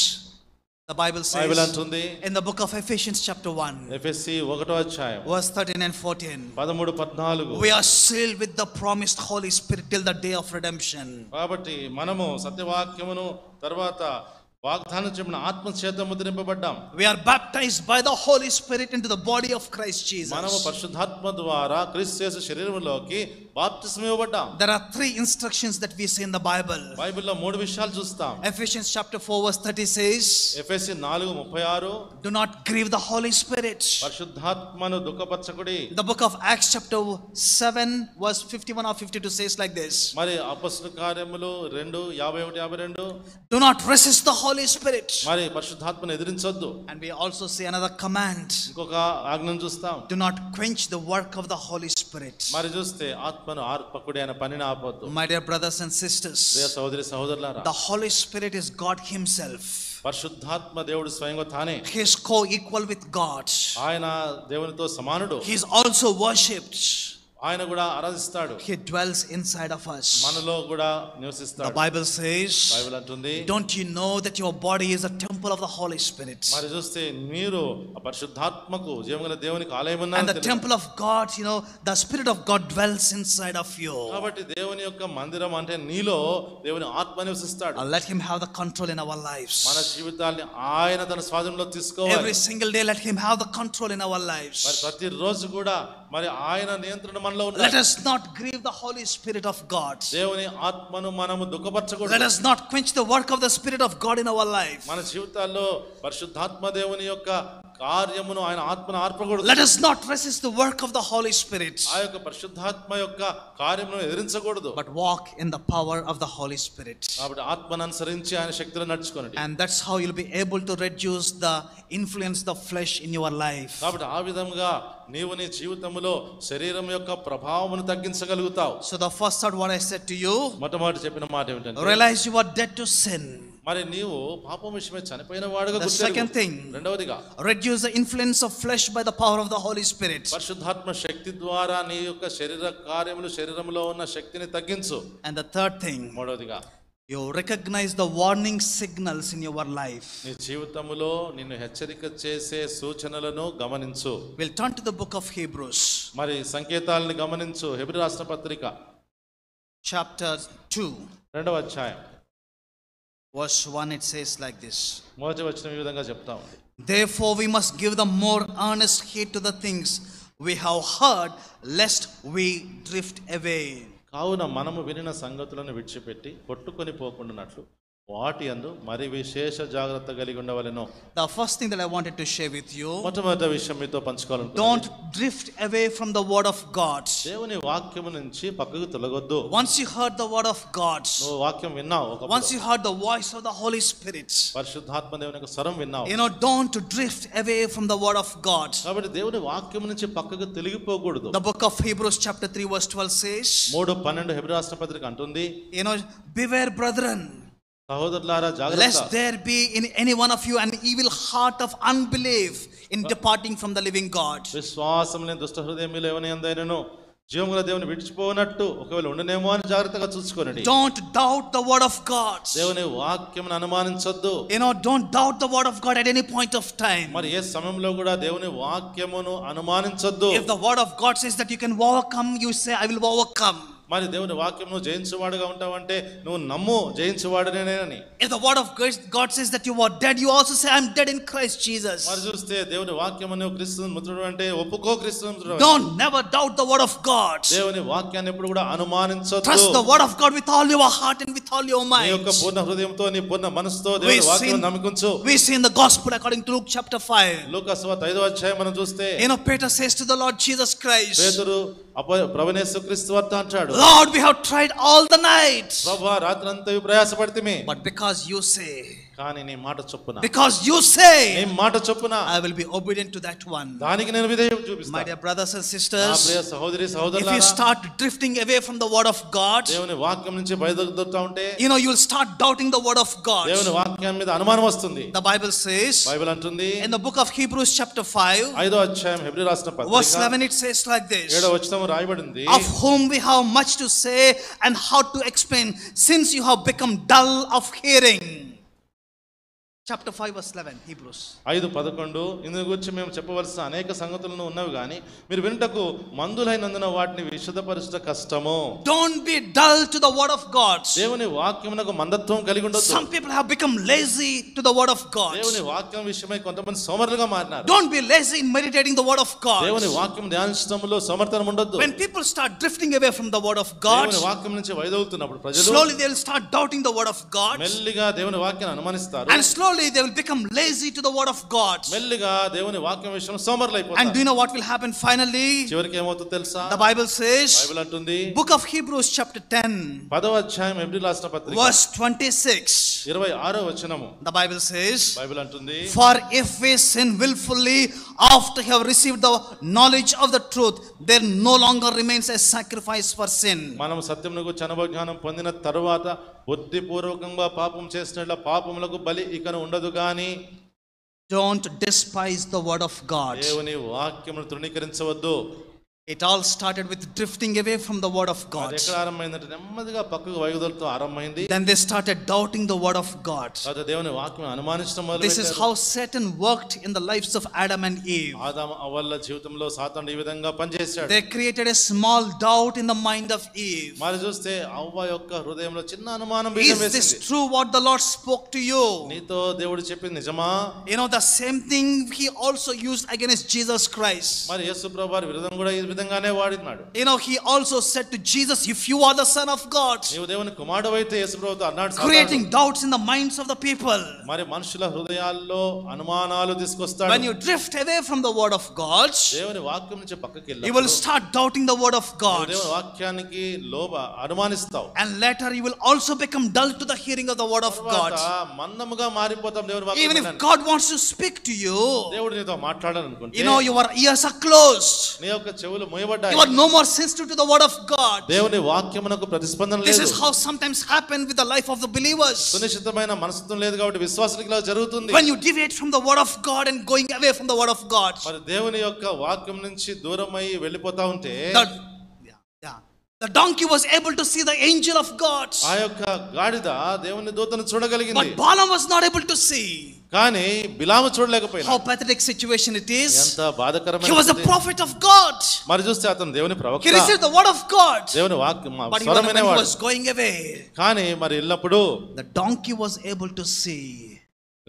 The Bible says Bible అంటుంది in the book of Ephesians chapter 1 ఎఫెసీ 1వ అధ్యాయం verse 13 and 14. 13-14 We are sealed with the promised Holy Spirit till the day of redemption. కాబట్టి మనము సత్యవాక్యమును తర్వాత వాగ్దానం చెప్పిన ఆత్మ చేత ముద్రింపబడ్డాం. We are baptized by the Holy Spirit into the body of Christ Jesus. మనము పరిశుద్ధాత్మ ద్వారా క్రీస్తు యేసు శరీరములోకి బాప్తిస్మం ఇవ్వబడ్డాం. There are 3 instructions that we see in the Bible. బైబిల్లో 3 విషయాలు చూస్తాం. Ephesians chapter 4 verse 30 says, ఎఫెసీ 4:36 do not grieve the Holy Spirit. పరిశుద్ధాత్మను దుఃఖపరచకుడి. The book of Acts chapter 7 verse 51 or 52 says like this. మరి అపొస్తలుల కార్యములు 2:51-52 Do not resist the Holy Spirit. మరి పరిశుద్ధాత్మను ఎదిరించొద్దు. And we also see another command. ఇంకొక ఆజ్ఞను చూస్తాం. Do not quench the work of the Holy Spirit. మరి చూస్తే ఆత్మను ఆర్పకుడి అనే పనిని ఆపొద్దు. My dear brothers and sisters, ప్రియ సహోదరి సహోదరులారా, the Holy Spirit is God himself. పరిశుద్ధాత్మ దేవుడు స్వయంగా తానే. He is co-equal with God. ఆయన దేవునితో సమానుడు. He is also worshipped. ఆయన కూడా ఆరాధిస్తాడు. He dwells inside of us. మనలో కూడా నివసిస్తాడు. The Bible says, బైబిల్ అంటుంది, don't you know that your body is a temple of the Holy Spirit? మరి చూస్తే మీరు పరిశుద్ధాత్మకు జీవగల దేవునికి ఆలయం ఉన్నారు. And the temple of God, you know, the Spirit of God dwells inside of you. కాబట్టి దేవుని యొక్క మందిరం అంటే నీలో దేవుని ఆత్మ నివసిస్తాడు. Let him have the control in our lives. మన జీవితాల్ని ఆయన తన స్వాధీనంలో తీసుకోవాలి. Every single day let him have the control in our lives. మరి ప్రతి రోజు కూడా మరి ఆయన నియంత్రణ మనలో ఉండాలి. Let us not grieve the Holy Spirit of God. దేవుని ఆత్మను మనము దుఃఖపరచకూడదు. Let us not quench the work of the Spirit of God in our life. మన జీవితాల్లో పరిశుద్ధాత్మ దేవుని యొక్క కార్యమును ఆయన ఆత్మను ఆర్పకూడదు. Let us not resist the work of the Holy Spirit. ఆ యొక్క పరిశుద్ధాత్మ యొక్క కార్యమును ఎదిరించకూడదు. But walk in the power of the Holy Spirit. కాబట్టి ఆత్మను అనుసరించి ఆయన శక్తిలో నడుచుకోండి. And that's how you'll be able to reduce the influence of the flesh in your life. కాబట్టి ఆ విధంగా నీవు నీ జీవితంలో శరీరం యొక్క ప్రభావమును తగ్గించగలుగుతావు. So the first thought what I said to you, మొట్టమొదటి చెప్పిన మాట ఏమిటంటే, realize you are dead to sin. మరి నీవు పాపం విషయమై చనిపోయిన వాడుగా The second thing, రెండవదిగా reduce the influence of flesh by the power of the Holy Spirit. పరిశుద్ధాత్మ శక్తి ద్వారా నీ యొక్క శరీర కార్యములు శరీరంలో ఉన్న శక్తిని తగ్గించు. And the third thing, మూడవదిగా you recognize the warning signals in your life. నీ జీవితములో నిన్ను హెచ్చరిక చేసే సూచనలను గమనించు. We'll turn to the book of Hebrews. మరి సంకేతాలను గమనించు. హెబ్రీ రాసిన పత్రిక Chapter 2, రెండవ అధ్యాయం verse 1, it says like this. మొదటి వచనం ఈ విధంగా చెప్తా ఉంది. Therefore we must give the more earnest heed to the things we have heard, lest we drift away. కావున మనము వినిన సంగతులను విడిచిపెట్టి కొట్టుకొని పోకుండానట్లు వాటి యందు మరి విశేష జాగ్రత్త కలిగి ఉండవలెను. The first thing that I wanted to share with you, మొట్టమొదటి విషయం మీతో పంచుకోవాలనుకుంటున్నాను. don't drift away from the word of God. దేవుని వాక్యము నుంచి పక్కకు తొలగొద్దు. Once you heard the word of God, నువ్వు వాక్యం విన్నావు, once you heard the voice of the Holy Spirit, పరిశుద్ధాత్మ దేవుని యొక్క స్వరం విన్నావు, you know, don't drift away from the word of God. కాబట్టి దేవుని వాక్యం నుంచి పక్కకు తొలగిపోకూడదు. The book of Hebrews chapter 3 verse 12 says, 3:12 Hebrew రాసిన పత్రిక అంటుంది, you know, beware brethren, సహోదరులారా జాగ్రత్త, lest there be in any one of you an evil heart of unbelief in departing from the living God. విశ్వాసం లేని దుష్ట హృదయం మీలో ఎవని యందైనను జీవముగల దేవుని విడిచిపోనట్టు ఒకవేళ ఉండనేమో అని జాగ్రత్తగా చూసుకోండి. Don't doubt the word of God. దేవుని వాక్యమును అనుమానించొద్దు. You know, don't doubt the word of God at any point of time. మరి ఏ సమయంలో కూడా దేవుని వాక్యమును అనుమానించొద్దు. If the word of God says that you can overcome, you say I will overcome. మరి దేవుని వాక్యం నువ్వు జయించువాడుగా ఉంటావంటే నువ్వు నమ్ము జయించువాడునేనని. If the word of God says that you are dead, you also say I am dead in Christ Jesus. మరి చూస్తే దేవుని వాక్యం నువ్వు క్రీస్తును ముద్రుడు అంటే ఒప్పుకో క్రీస్తును ముద్రుడు. Don't never doubt the word of God. దేవుని వాక్యాన్ని ఎప్పుడు కూడా అనుమానించొద్దు. Trust the word of God with all your heart and with all your mind. నీ యొక్క పూర్ణ హృదయంతో నీ పూర్ణ మనసుతో దేవుని వాక్యాన్ని నమ్ముకుంచు. We see in the gospel according to Luke chapter 5. లూకా సువార్త 5వ అధ్యాయం మనం చూస్తే, you know, Peter says to the Lord Jesus Christ, పేతురు ప్రభువైన యేసుక్రీస్తు వార్త అంటాడు, Lord, we have tried all the night. ప్రభువా రాత్రంతా ప్రయాసపడితిమి. But because you say, కానీ నీ మాట చొప్పున, because you say, నీ మాట చొప్పున I will be obedient to that one. దానికి నేను విధేయత చూపిస్తాను. My dear brothers and నా sisters, ప్రియ సహోదరి if సహోదరులారా, you start drifting away from the word of God, దేవుని వాక్యం నుంచి బయలుదేరుతా ఉంటే, you know, you will start doubting the word of God. దేవుని వాక్యం మీద అనుమానం వస్తుంది. The Bible says, బైబిల్ అంటుంది, in the book of Hebrews chapter 5, 5వ అధ్యాయం హెబ్రీ రాసిన verse పత్రిక 11, it says like this, 7వ వచనం రాయబడింది, of whom we have much to say and how to explain, since you have become dull of hearing. Chapter 5 verse 11, Hebrews. 5:11 ఇందు గురించి మేము చెప్పవలసిన అనేక సంగతులను ఉన్నవి కానీ మీరు వినుటకు మందులైనందున వాటిని విశదపరచుట కష్టము. Don't be dull to the word of God. దేవుని వాక్యమునకు మందత్వం కలిగి ఉండొద్దు. Some people have become lazy to the word of God. దేవుని వాక్యం విషయమై కొంతమంది సోమరులుగా మారినారు. Don't be lazy in meditating the word of God. దేవుని వాక్యం ధ్యానించడంలో సోమరితనం ఉండొద్దు. When people start drifting away from the word of God, దేవుని వాక్యం నుంచి వైదొలుతున్నప్పుడు ప్రజలు slowly they will start doubting the word of God. మెల్లిగా దేవుని వాక్యాన్ని అనుమానిస్తారు. And slowly they will become lazy to the word of God. మెల్లిగా దేవుని వాక్యం విషయంలో సోమరులైపోతారు. And do you know what will happen finally? చివరికి ఏమవుతుందో తెలుసా? The Bible says, బైబిల్ అంటుంది, book of Hebrews chapter 10, 10వ అధ్యాయం హెబ్రీ రాసిన పత్రిక verse 26. 26వ వచనము. The Bible says, బైబిల్ అంటుంది, for if we sin willfully after have received the knowledge of the truth, there no longer remains a sacrifice for sin. మనం సత్యమునకు జ్ఞానం పొందిన తరువాత బుద్ధిపూర్వకంగా పాపం చేసినట్ల పాపములకు బలి ఇకను ఉండదు గాని. Don't despise the word of God. దేవుని వాక్యమును తృణీకరించవద్దు. It all started with drifting away from the word of God. అది ఎక్కడ ఆరంభమైందంటే నెమ్మదిగా పక్కకు వైదొలతో ఆరంభమైంది. Then they started doubting the word of God. అది దేవుని వాక్యం అనుమానించడం మొదలుపెట్టారు. This is how Satan worked in the lives of Adam and Eve. ఆదాము హవ్వల జీవితంలో సాతానుడు ఈ విధంగా పనిచేశాడు. They created a small doubt in the mind of Eve. మరి చూస్తే హవ్వ యొక్క హృదయంలో చిన్న అనుమానం బీజం వేసింది. Is this true what the Lord spoke to you? నీతో దేవుడు చెప్పింది నిజమా? You know, the same thing he also used against Jesus Christ. మరి యేసు ప్రభువారి విరోధం కూడా ఈ విధంగానే వాడినాడు. You know, he also said to Jesus, if you are the son of God, నీవు దేవుని కుమారుడవైతే యేసు ప్రభువుతో అన్నాడు సాతానుడు. creating doubts in the minds of the people. మరి మనుషుల హృదయాల్లో అనుమానాలు తీసుకొస్తాడు. When you drift away from the word of God, దేవుని వాక్యం నుంచి పక్కకి వెళ్ళి you will start doubting the word of God. దేవుని వాక్యానికి అనుమానిస్తావు. And later you will also become dull to the hearing of the word of God. మందముగా మారిపోతాం దేవుని వాక్యం. Even if God wants to speak to you, దేవుడు నీతో మాట్లాడాలనుకుంటే, you know, your ears are closed. నీ యొక్క చెవులు మూయబడ్డాయి. You are no more sensitive to the word of God. దేవుని వాక్యమునకు ప్రతిస్పందన లేదు. This is how sometimes happen with the life of the believers. సునిశ్చితమైన మనస్తత్వం లేదు కాబట్టి విశ్వాసులకు ఇలా జరుగుతుంది. When you deviate from the word of God and going away from the word of God, మరి దేవుని యొక్క వాక్యం నుంచి దూరమై వెళ్ళిపోతా ఉంటే, the donkey was able to see the angel of God. ఆ యొక్క గాడిద దేవుని దూతను చూడగలిగింది. But Balaam was not able to see. కానీ బిలాము చూడలేకపోయాడు. How pathetic situation it is. ఎంత బాధకరమైన. He was a prophet of God. మరి చూస్తే అతను దేవుని ప్రవక్త. He received the word of God. దేవుని వాక్యం but when he was going away, కానీ మరి ఎల్లప్పుడు the donkey was able to see.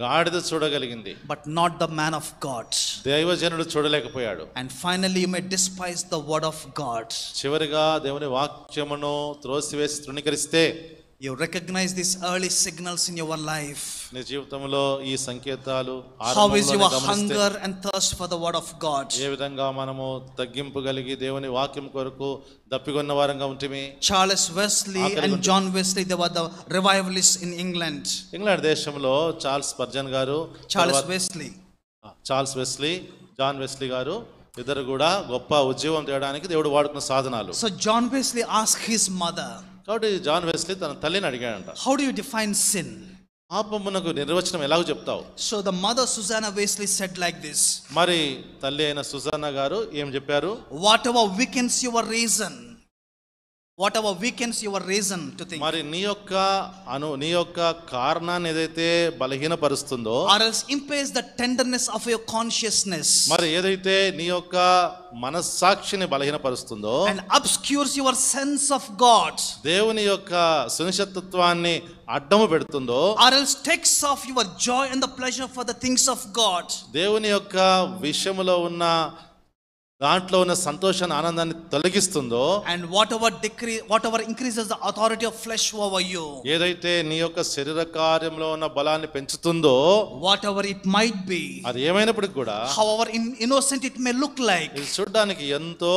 గాడిద చూడగలిగింది. But not the man of God. దైవజనుడు చూడలేకపోయాడు. And finally you may despise the word of God. చివరిగా దేవుని వాక్యమును త్రోసివేసి తృణీకరిస్తే, you recognize these early signals in your life. నీ జీవితంలో ఈ సంకేతాలు how is your hunger and thirst for the word of God? ఏ విధంగా మనము తగ్గింపు కలిగి దేవుని వాక్యం కొరకు దప్పికొన్న వారంగా ఉంటిమి. Charles Wesley and John Wesley, they were the revivalists in England. England దేశంలో చార్ల్స్ స్పర్జన్ గారు, చార్ల్స్ వెస్లీ, జాన్ వెస్లీ గారు ఇద్దరు కూడా గొప్ప ఉద్యోగం చేయడానికి దేవుడు వాడుకున్న సాధనాలు. So John Wesley asked his mother, కాబట్టి జాన్ వెస్లీ తన తల్లిని అడిగాడంట, how do you define sin? పాపమునకు నిర్వచనం ఎలాగో చెప్తావు? So the mother Susanna Wesley said like this. మరి తల్లి అయిన సుజానా గారు ఏం చెప్పారు? whatever weakens your reason to think, మరి నీ యొక్క కారణాన్ని ఏదైతే బలహీనపరుస్తుందో, or else impairs the tenderness of your consciousness, మరి ఏదైతే నీ యొక్క మనస్సాక్షిని బలహీనపరుస్తుందో, and obscures your sense of God, దేవుని యొక్క సునిశ్చితత్వాన్ని అడ్డము పెడుతుందో, or else takes off your joy and the pleasure for the things of God, దేవుని యొక్క విషయములో ఉన్న దాంట్లో ఉన్న సంతోషాన్ని ఆనందాన్ని తొలగిస్తుందో, and whatever increases the authority of flesh over you, ఏదైతే నీ యొక్క శరీర కార్యంలో ఉన్న బలాన్ని పెంచుతుందో, whatever it might be, అది ఏమైనప్పటికీ కూడా, however innocent it may look like, ఇది చూడడానికి ఎంతో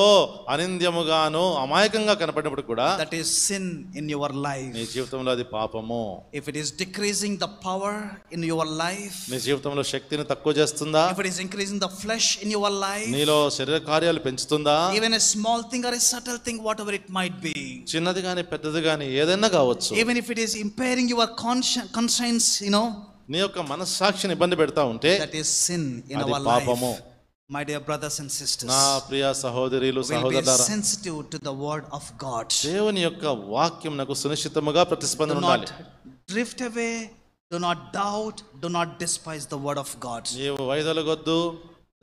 అనింద్యముగాను అమాయకంగా కనపడినప్పుడు కూడా, that is sin in your life. నీ జీవితంలో అది పాపము. If it is decreasing the power in your life, నీ జీవితంలో శక్తిని తక్కువ చేస్తుందా? if it is increasing the flesh in your life, నీలో శరీర కార్యాలు పెంచుతుందా? even a small thing or a subtle thing, whatever it might be, చిన్నది గాని పెద్దది గాని ఏదైనా కావచ్చు, even if it is impairing your conscience, నీ యొక్క మనస్సాక్షిని ఇబ్బంది పెడతా ఉంటే, that is sin in అది our life. పాపము. My dear brothers and sisters, నా ప్రియ సహోదరులు will be సహోదరులారా, sensitive to the word of God. దేవుని యొక్క వాక్యమునకు సునిశ్చితముగా ప్రతిస్పందన Do ఉండాలి. not drift away, do not doubt, do not despise the word of God. నీవు వైదొలగొద్దు,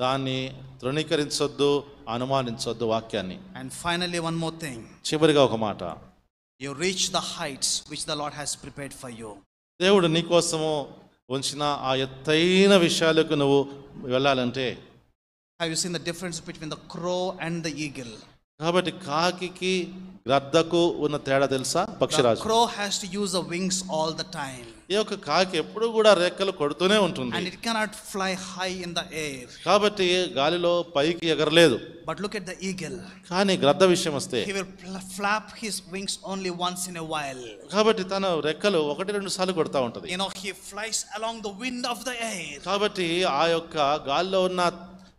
దాన్ని తృణీకరించొద్దు, అనుమానించొద్దు వాక్యాన్ని. And finally one more thing, చివరిగా ఒక మాట, you reach the heights which the Lord has prepared for you. దేవుడు నీ కోసము ఉంచిన ఆ ఎత్తైన విషయాలకు నువ్వు వెళ్ళాలంటే, have you seen the difference between the crow and the eagle? కాబట్టి కాకికి గ్రద్దకు ఉన్న తేడా తెలుసా? పక్షిరాజు, the crow has to use the wings all the time, ఈ యొక్క కాకి ఎప్పుడు కూడా రెక్కలు కొడుతూనే ఉంటుంది, and it cannot fly high in the air. కాబట్టి గాలిలో పైకి ఎగరలేదు. But look at the eagle, కానీ గ్రద్ద విషయం వస్తే, he will flap his wings only once in a while. కాబట్టి తన రెక్కలు 1-2 సార్లు కొడతా ఉంటది. He flies along the wind of the air. కాబట్టి ఆ యొక్క గాలిలో ఉన్న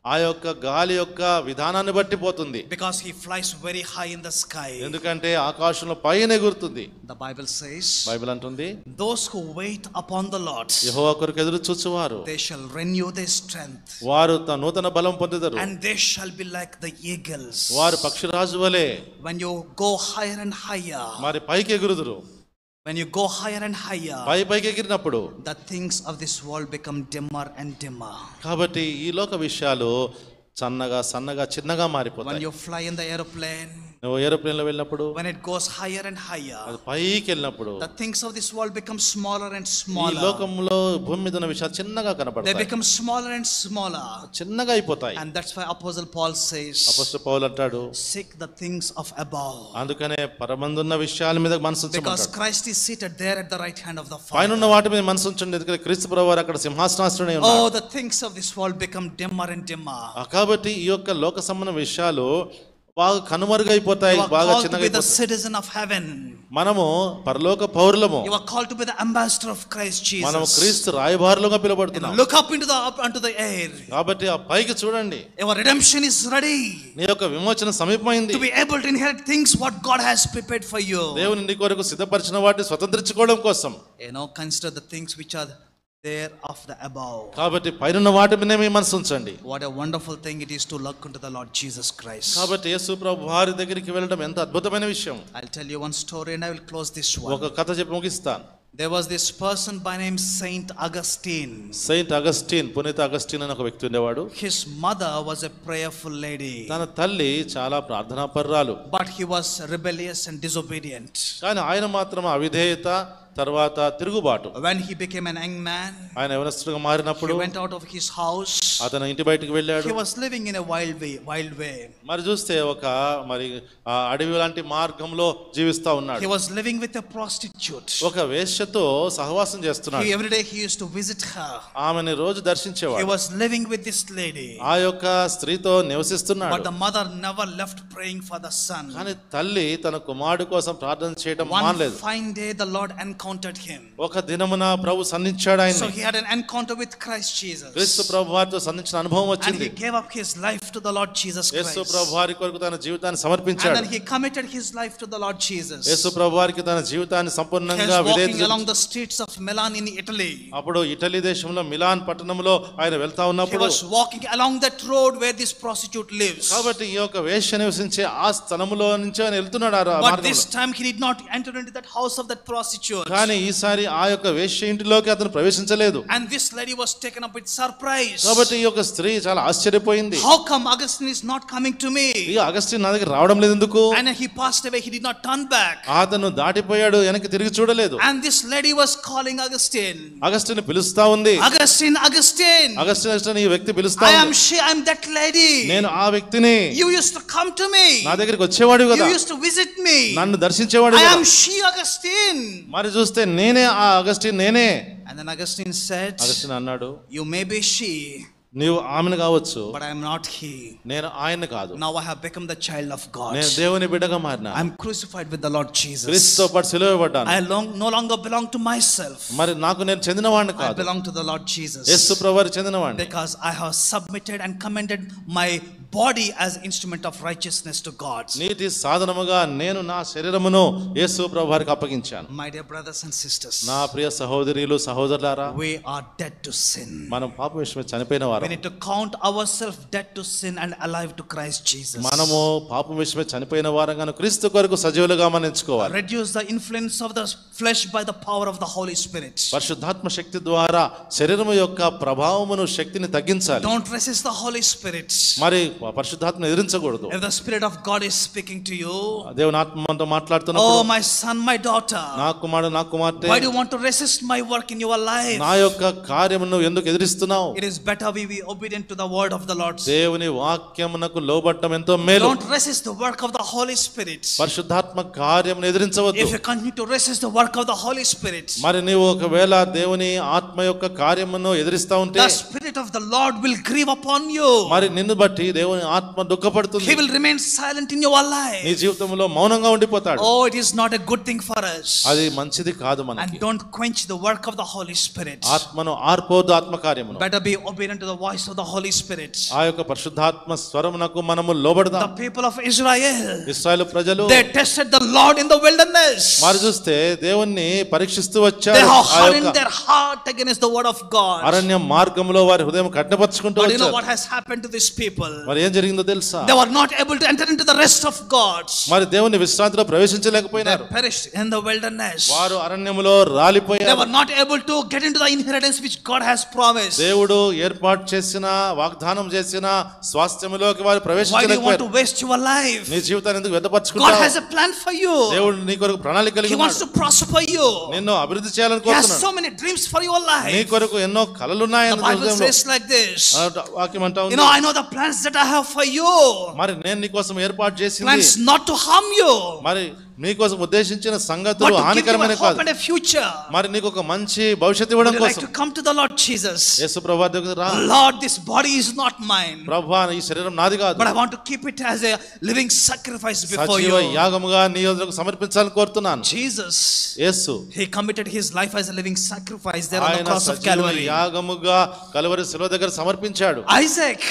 ఆ యొక్క గాలి యొక్క విధానాన్ని బట్టి పోతుంది. Because he flies very high in the sky. ఎందుకంటే ఆకాశంలో పైన ఎగురుతుంది. The Bible says, బైబిల్ అంటుంది, those who wait upon the Lord, యెహోవా కొరకు ఎదురు చూచువారు, they shall renew their strength. వారు నూతన బలం పొందుతారు. And they shall be like the eagles. వారు పక్షిరాజు వలె. When you go higher and higher, మరి పైకి ఎగురుదురు. when you go higher and higher, పైకి ఎగిరినప్పుడు the things of this world become dimmer and dimmer. కాబట్టి ఈ లోక విషయాలు సన్నగా చిన్నగా మారిపోతాయి. When you fly in the aeroplane, నువ్వు ఏరోప్లేన్ లో వెళ్ళినప్పుడు, when it goes higher and higher, అది పైకి వెళ్ళినప్పుడు, the things of this world become smaller and ఈ smaller. లోకంలో భూమి మీద ఉన్న విషయాలు చిన్నగా They కనపడతాయి, become smaller and smaller. చిన్నగా అయిపోతాయి. And that's why Apostle Paul says, అపోస్తలుడు పౌలు అంటాడు, seek the things of above. అందుకనే పరమందున్న విషయాల మీద మనసు Because ఉంచమంటాడు. Christ is seated there at the right hand of the పైన Father. ఉన్న వాటి మీద మనసు ఉంచండి, ఎందుకంటే క్రీస్తు ప్రభువారు అక్కడ సింహాసనాసనుడై ఉన్నాడు. Oh, the things of this world become dimmer and dimmer. కాబట్టి ఈ యొక్క లోక సంబంధ విషయాలు బాగా కనుమరుగైపోతాయి, You are బాగా called to చిన్నగా be the అయిపోతాయి. citizen of heaven. మనము పరలోక పౌరులము, You are called to be the ambassador of Christ మనము Jesus. క్రీస్తు రాయబారులుగా పిలువబడుతున్నాం. Look up unto the air. కాబట్టి ఆ పైకి చూడండి, Your redemption is ready నీ యొక్క విమోచన సమీపమైంది. to be able to inherit things what God has prepared for you. దేవుని నీ కొరకు సిద్ధపరిచిన వాటిని స్వతంత్రించుకోవడం కోసం. Consider the things which are there of the above. కాబట్టి పైన వాటి మీద మీ మనసు ఉంచండి. What a wonderful thing it is to look unto the Lord Jesus Christ. కాబట్టి యేసు ప్రభు వారి దగ్గరికి వెళ్ళడం ఎంత అద్భుతమైన విషయం. I'll tell you one story and I will close this one. ఒక కథ చెప్పి ముగిస్తాను. There was this person by name Saint Augustine. Saint Augustine, పునీత అగస్టిన్ అని ఒక వ్యక్తి ఉండేవాడు. His mother was a prayerful lady, తన తల్లి చాలా ప్రార్థనాపరురాలు. but he was rebellious and disobedient. కానీ ఆయన మాత్రం అవిధేయత, తర్వాత తిరుగుబాటు. When he became an young man, ఆయన యవనస్తుడిగా he మారినప్పుడు went out of his house. అతను ఇంటి బయటికి వెళ్ళాడు. He was living in a wild way. మరి చూస్తే ఒక అడవి లాంటి మార్గంలో జీవిస్తా ఉన్నాడు. He was living with a prostitute. ఒక వేశ్యతో సహవాసం చేస్తున్నాడు. Every day he used to visit her. ఆమెని రోజు He దర్శించేవాడు. was living with this lady. ఆ యొక్క స్త్రీతో నివసిస్తున్నాడు. But the mother never left praying for the son. కానీ తల్లి తన కుమారుడు కోసం ప్రార్థన చేయడం One మానలేదు. fine day the Lord encountered him. ఒక దినమున ప్రభు సంధించాడు ఆయన్ని. So he had an encounter with Christ Jesus. క్రీస్తు ప్రభు వారితో సంధించిన అనుభవం And వచ్చింది. he gave up his life to the Lord Jesus Yesu Christ. ప్రభు వారి కొరకు తన జీవితాన్ని And సమర్పించాడు. then he committed his life to the Lord Jesus. యేసు ప్రభు వారికి తన జీవితాన్ని He సంపూర్ణంగా was walking విధేయత. along the streets of Milan in Italy. అప్పుడు ఇటలీ దేశంలో మిలాన్ పట్టణంలో ఆయన వెళ్తా He ఉన్నప్పుడు, was walking along that road where this prostitute lives. కాబట్టి ఈ యొక్క వేశ్య నివసించే ఆ స్థలములో నుంచి ఆయన వెళ్తున్నాడు ఆ But మార్గంలో. this time he did not enter into that house of that prostitute. కానీ ఈసారి ఆ యొక్క వేశ్య ఇంటిలోకి అతను ప్రవేశించలేదు. And this lady was taken up with surprise. కాబట్టి ఈ యొక్క స్త్రీ చాలా ఆశ్చర్యపోయింది. How come Augustine is not coming to me? ఈ అగస్టిన్ నా దగ్గర రావడం లేదు ఎందుకు? And he passed away. He did not turn back. అతను దాటిపోయాడు, వెనక్కి తిరిగి చూడలేదు. And this lady was calling Augustine. Augustine పిలుస్తా ఉంది. Augustine, Augustine. అగస్టిన్ ఈ వ్యక్తి పిలుస్తా I am ఉంది. she. I am that lady. నేను ఆ వ్యక్తిని. You used to come to me. నా దగ్గరికి వచ్చేవాడు You కదా, used to visit me. నన్ను దర్శించేవాడు I కదా. am she, Augustine. మరి చూస్తే నేనే ఆ అగస్టిన్, నేనే. And then Augustine said, Augustine అన్నాడు, you may be she, నీవు ఆమెను కావచ్చు, but I am not he. నేను ఆయన కాదు. Now I have become the child of God. నేను దేవుని బిడ్డగా మారినా. I am crucified with the Lord Jesus. క్రీస్తుతో పాటు సిలువబడ్డాను. I no longer belong to myself. మరి నాకు నేను చెందినవాడిని I కాదు, belong to the Lord Jesus. Yesu ప్రభువారికి చెందినవాడిని. Because I have submitted and commended my body as instrument of righteousness to God. నీతి సాధనముగా నేను నా శరీరమును యేసు ప్రభువారికి అప్పగించాను. My dear brothers and sisters, నా ప్రియ సహోదరులు సహోదరులారా, we are dead to sin. మనం పాపం విషయమై చనిపోయిన వారు. We need to count ourselves dead to sin and alive to Christ Jesus. మనము పాపం విషయమై చనిపోయిన వారంగాను క్రీస్తు కొరకు సజీవులుగా మనం ఎంచుకోవాలి. Reduce the influence of the flesh by the power of the Holy Spirit. పరిశుద్ధాత్మ శక్తి ద్వారా శరీరము యొక్క ప్రభావమును, శక్తిని తగ్గించాలి. Don't resist the Holy Spirit. మరి పరిశుద్ధాత్మను ఎదిరించకూడదు. If the Spirit of God is speaking to you, దేవుని ఆత్మ మనతో మాట్లాడుతున్నప్పుడు, oh my son, my daughter, నా కుమారుడు, నా కుమార్తె, why do you want to resist my work in your life? నా యొక్క కార్యమును ఎందుకు ఎదిరిస్తున్నావు? It is better we be obedient to the word of the Lord. దేవుని వాక్యమునకు లోబడటం ఎంతో మేలు. Don't resist the work of the Holy Spirit. పరిశుద్ధాత్మ కార్యమును ఎదిరించవద్దు. If you continue to resist the work of the Holy Spirit, మరి నీవు ఒకవేళ దేవుని ఆత్మ యొక్క కార్యమును ఎదిరిస్తా ఉంటే, the Spirit of the Lord will grieve upon you. మరి నిన్ను బట్టి దేవుని దేవుని ఆత్మ దుఃఖపడుతుంది. He will remain silent in your life. నీ జీవితంలో మౌనంగా ఉండిపోతాడు. Oh, it is not a good thing for us. అది మంచిది కాదు మనకి. And don't quench the work of the Holy Spirit. ఆత్మను ఆర్పోదు ఆత్మ కార్యమును. Better be obedient to the voice of the Holy Spirit. ఆ యొక్క పరిశుద్ధాత్మ స్వరమునకు మనము లోబడదాం. The people of Israel, ఇశ్రాయేలు ప్రజలు, they tested the Lord in the wilderness. వారు చూస్తే దేవుణ్ణి పరీక్షిస్తూ వచ్చారు. They have hardened their heart against the word of God. అరణ్య మార్గంలో వారి హృదయం కఠినపరుచుకుంటూ But you know వచ్చారు. what has happened to these people? మరి ఏం జరిగిందో తెలుసా? They were not able to enter into the rest of God. మరి దేవుని విశ్రాంతిలో ప్రవేశించలేకపోయినారు. They perished in the wilderness. వారు అరణ్యములో రాలిపోయారు. They were not able to get into the inheritance which God has promised. దేవుడు ఏర్పాటు చేసిన వాగ్దానం చేసిన స్వాస్థ్యములోకి వారు Why do you want ప్రవేశించలేకపోయారు. to waste your life? నీ జీవితాన్ని ఎందుకు God వ్యర్థపరుచుకుంటావు? has a plan for you. దేవుడు నీ కొరకు ప్రణాళిక కలిగి He wants ఉన్నాడు. to prosper you. నిన్ను అభివృద్ధి చేయాలని He has కోరుతున్నాడు. so many dreams for your నీ life. కొరకు ఎన్నో కలలు ఉన్నాయి The అన్న Bible హృదయంలో. says like this. వాక్యం అంటా You ఉంది. know, I know the plans that I have for you. మరి నేను నీ కోసం ఏర్పాటు చేసింది Plans not to harm you, మరి నీ కోసం ఉద్దేశించిన but సంగతులు to give you హానికరమైన a hope కాదు. and a future. మరి నీకు ఒక మంచి భవిష్యత్తు ఇవ్వడం Would you like కోసం to come to the Lord Jesus? యేసు ప్రభువా దగ్గరికి రా. Lord, this body is not mine, ప్రభువా ఈ శరీరం నాది కాదు. but I want to keep it as a living sacrifice before సజీవ you. యాగముగా నీ ఎదురుకు సమర్పించాలని కోరుతున్నాను. Jesus, Yesu he committed his life as a living sacrifice there on the ఆయన cross of సజీవ Calvary. యాగముగా కలువరి శిలువ దగ్గర సమర్పించాడు. Isaac,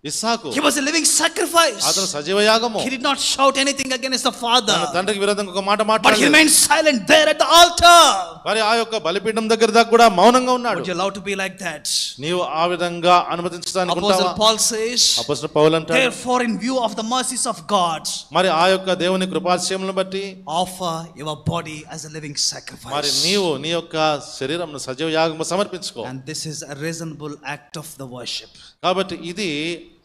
Isaac he was a living sacrifice. అతను సజీవ యాగము. He did not shout anything against the తన father, తండ్రికి విరోధంగా ఒక మాట but he మాట్లాడాడు. remained silent there at the altar. మరి ఆ యొక్క బలిపీఠం దగ్గర దాకా కూడా మౌనంగా ఉన్నాడు. Would you allow to be like that? నీవు ఆ విధంగా అనుమతించడానికి Apostle ఉంటావా? Paul says, అపోస్తలుడు పౌలు అంటాడు, therefore in view of the mercies of God, మరి ఆ యొక్క దేవుని కృపాశయములను బట్టి offer your body as a living మరి sacrifice. నీవు నీ యొక్క శరీరంను సజీవ యాగము సమర్పించుకో. And this is a reasonable act of the worship. కాబట్టి ఇది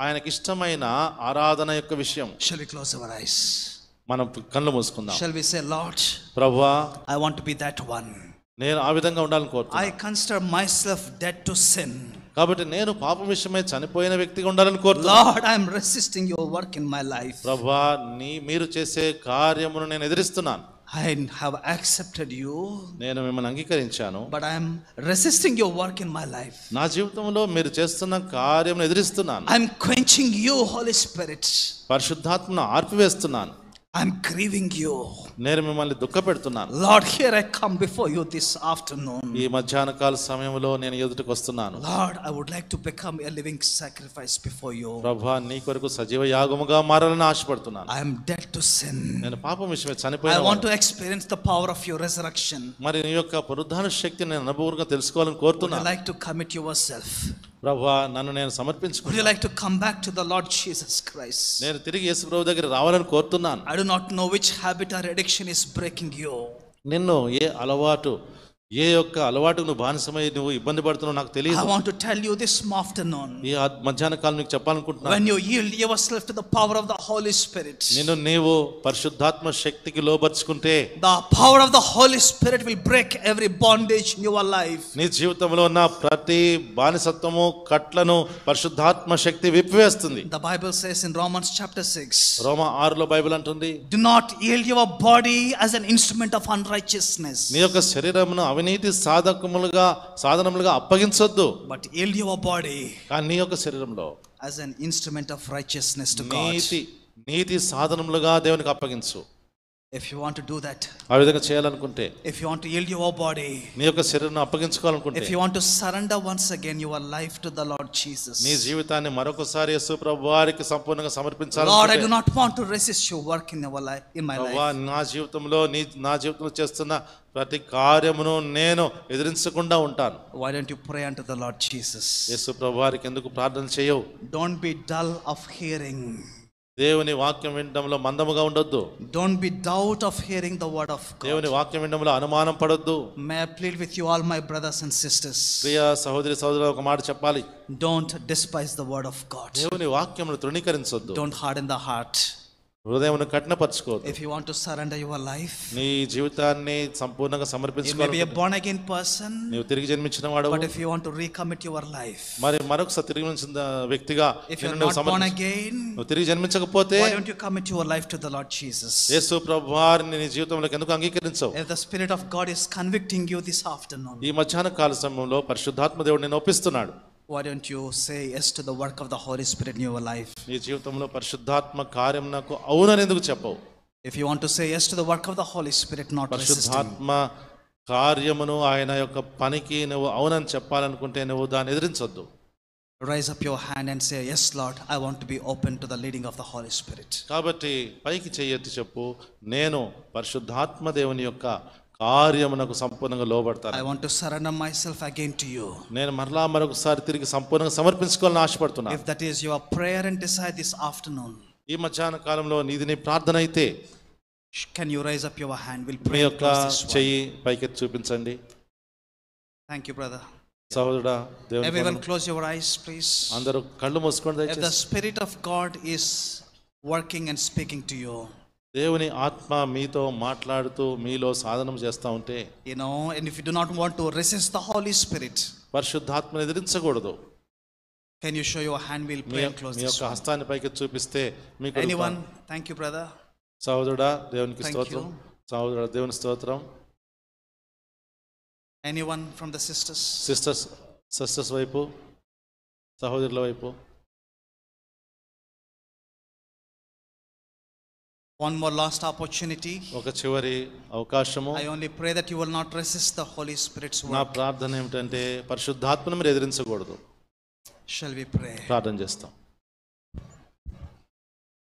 ఆయనకి ఇష్టమైన ఆరాధన యొక్క విషయం. Shall we close our eyes? మనం కళ్ళు మూసుకుందాం. Shall we say, Lord, ప్రభువా I want to be that one. నేను ఆ విధంగా ఉండాలని I కోరుతున్నాను. consider myself dead to sin. కాబట్టి నేను పాపం విషయమై చనిపోయిన వ్యక్తిగా ఉండాలని కోరుతున్నాను. Lord, I am resisting your work in my life. ప్రభువా మీరు చేసే కార్యమును నేను ఎదిరిస్తున్నాను. I have accepted you, నేను మిమ్మల్ని అంగీకరించాను. but I am resisting your work in my life. నా జీవితంలో మీరు చేస్తున్న కార్యమును ఎదిరిస్తున్నాను. I am quenching you, Holy Spirit. పరిశుద్ధాత్మను ఆర్పివేస్తున్నాను. I am grieving you. నేను మిమ్మల్ని దుఃఖపెడుతున్నాను. Lord, here I come before you this afternoon. ఈ మధ్యాహ్న కాల సమయంలో నేను ఎదుటకు వస్తున్నాను. Lord, I would like to become a living sacrifice before you. ప్రభువా నీ కొరకు సజీవ యాగముగా మారాలని ఆశపడుతున్నాను. I am dead to sin. నేను పాపం విషయమై I చనిపోయిన want to experience the power of your resurrection. మరి నీ యొక్క పునరుద్ధాన శక్తిని నేను అనుభవంగా తెలుసుకోవాలని Would you కోరుతున్నాను. like to commit yourself? ప్రభువా నన్ను నేను Would you సమర్పించుకుంటాను. like to come back to the Lord Jesus Christ? నేను తిరిగి యేసు ప్రభు దగ్గర రావాలని కోరుతున్నాను. I do not know which habit or addiction is breaking you. నిన్ను ఏ యొక్క అలవాటుకు నువ్వు బానిసమై నువ్వు ఇబ్బంది పడుతున్నావు నాకు I తెలియదు. want to tell you this afternoon, ఈ మధ్యాహ్న కాలం నీకు చెప్పాలనుకుంటున్నాను. when you yield yourself to the power of the Holy Spirit, నీవు పరిశుద్ధాత్మ శక్తికి లోబర్చుకుంటే the power of the Holy Spirit will break every bondage in your life. నీ జీవితంలో ఉన్న ప్రతి బానిసత్వము కట్లను పరిశుద్ధాత్మ శక్తి విప్పివేస్తుంది. The Bible says in Romans chapter 6, రోమా 6లో బైబిల్ అంటుంది, do not yield your body as an instrument of unrighteousness, నీ యొక్క శరీరమును అవినీతి సాధనములుగా అప్పగించొద్దు, but yield your body కానీ నీ యొక్క శరీరంలో as an instrument of righteousness to God. నీతి సాధనములుగా దేవునికి అప్పగించు. If you want to do that, ఆ విధంగా చేయాలనుకుంటే, if you want to yield your body, నీ యొక్క శరీరాన్ని అప్పగించుకోవాలనుకుంటే, if you want to surrender once again your life to the Lord Jesus, నీ జీవితాన్ని మరొకసారి యేసు ప్రభు వారికి సంపూర్ణంగా Lord, సమర్పించాలనుకుంటే, I do not want to resist your work in our life, in my ప్రభువా life. నా జీవితంలో చేస్తున్న ప్రతి కార్యమును నేను ఎదిరించకుండా ఉంటాను. Why don't you pray unto the Lord Jesus? యేసు ప్రభు వారికి ఎందుకు ప్రార్థన చేయవు? Don't be dull of hearing. దేవుని వాక్యం వినడంలో మందముగా ఉండొద్దు. Don't be doubt of hearing the word of దేవుని God. వాక్యం వినడంలో అనుమానం పడొద్దు. May I plead with you, all my brothers and sisters, ప్రియ సహోదరులు ఒక మాట చెప్పాలి. don't despise the word of God. దేవుని వాక్యమును తృణీకరించొద్దు. Don't harden the heart. హృదయమును కఠినపరచుకోవద్దు. If you want to surrender your life, నీ జీవితాన్ని సంపూర్ణంగా you may be a సమర్పించుకోవాలి. born again person, నీవు తిరిగి జన్మించిన వాడు. but if you want to recommit your life, మరి మరొకసారి తిరిగి జన్మించిన వ్యక్తిగా if you're నువ్వు not born again, నువ్వు తిరిగి జన్మించకపోతే why don't you commit your life to the Lord Jesus? యేసు ప్రభువారిని నీ జీవితంలోకి ఎందుకు అంగీకరించవు? If the Spirit of God is convicting you this afternoon, ఈ మధ్యాహ్న కాల సమయంలో పరిశుద్ధాత్మ దేవుడు నిన్ను ఒప్పిస్తున్నాడు. Why don't you say yes to the work of the Holy Spirit in your life? నీ జీవితంలో పరిశుద్ధాత్మ కార్యం నాకు అవునని ఎందుకు చెప్పవు? If you want to say yes to the work of the Holy Spirit, not resisting. పరిశుద్ధాత్మ కార్యమును ఆయన యొక్క పనికి నువ్వు అవునని చెప్పాలనుకుంటే నువ్వు దాన్ని ఎదిరించొద్దు. Raise up your hand and say, yes Lord, I want to be open to the leading of the Holy Spirit. కాబట్టి పైకి చెయ్యెత్తి చెప్పు, నేను పరిశుద్ధాత్మ దేవుని యొక్క కార్యమునకు సంపూర్ణంగా లోబడతాను. I want to surrender myself again to you. నేను మరొకసారి తిరిగి సంపూర్ణంగా సమర్పించుకోవాలని ఆశపడుతున్నాను. If that is your prayer and desire this afternoon, ఈ మధ్యాహ్న కాలంలో నీది నీ ప్రార్థన అయితే can you raise up your hand? We'll me pray. యొక్క చెయ్యి పైకెత్తి చూపించండి. Thank you, brother. సహోదరుడా, Everyone close your eyes, please. అందరూ కళ్ళు మూసుకోండి If the దయచేసి. Spirit of God is working and speaking to you, దేవుని ఆత్మ మీతో మాట్లాడుతూ మీలో సాధనం చేస్తూ ఉంటే, and if you do not want to resist the Holy Spirit, పరిశుద్ధాత్మను ఎదిరించకూడదు. can you show your hand? We'll pray and close me this యొక్క one. హస్తాన్ని పైకి చూపిస్తే మీకు Anyone? Thank you, brother. సహోదరుడా, దేవునికి Thank స్తోత్రం. you. సహోదరుడా, దేవుని స్తోత్రం. Anyone from the sisters? Sisters వైపు, సహోదరుల వైపు. One more last opportunity. ఒక చివరి అవకాశము. I only pray that you will not resist the Holy Spirit's నా work. ప్రార్థన ఏమిటంటే పరిశుద్ధాత్మను మీరు ఎదిరించకూడదు. Shall we pray? ప్రార్థన చేస్తాం.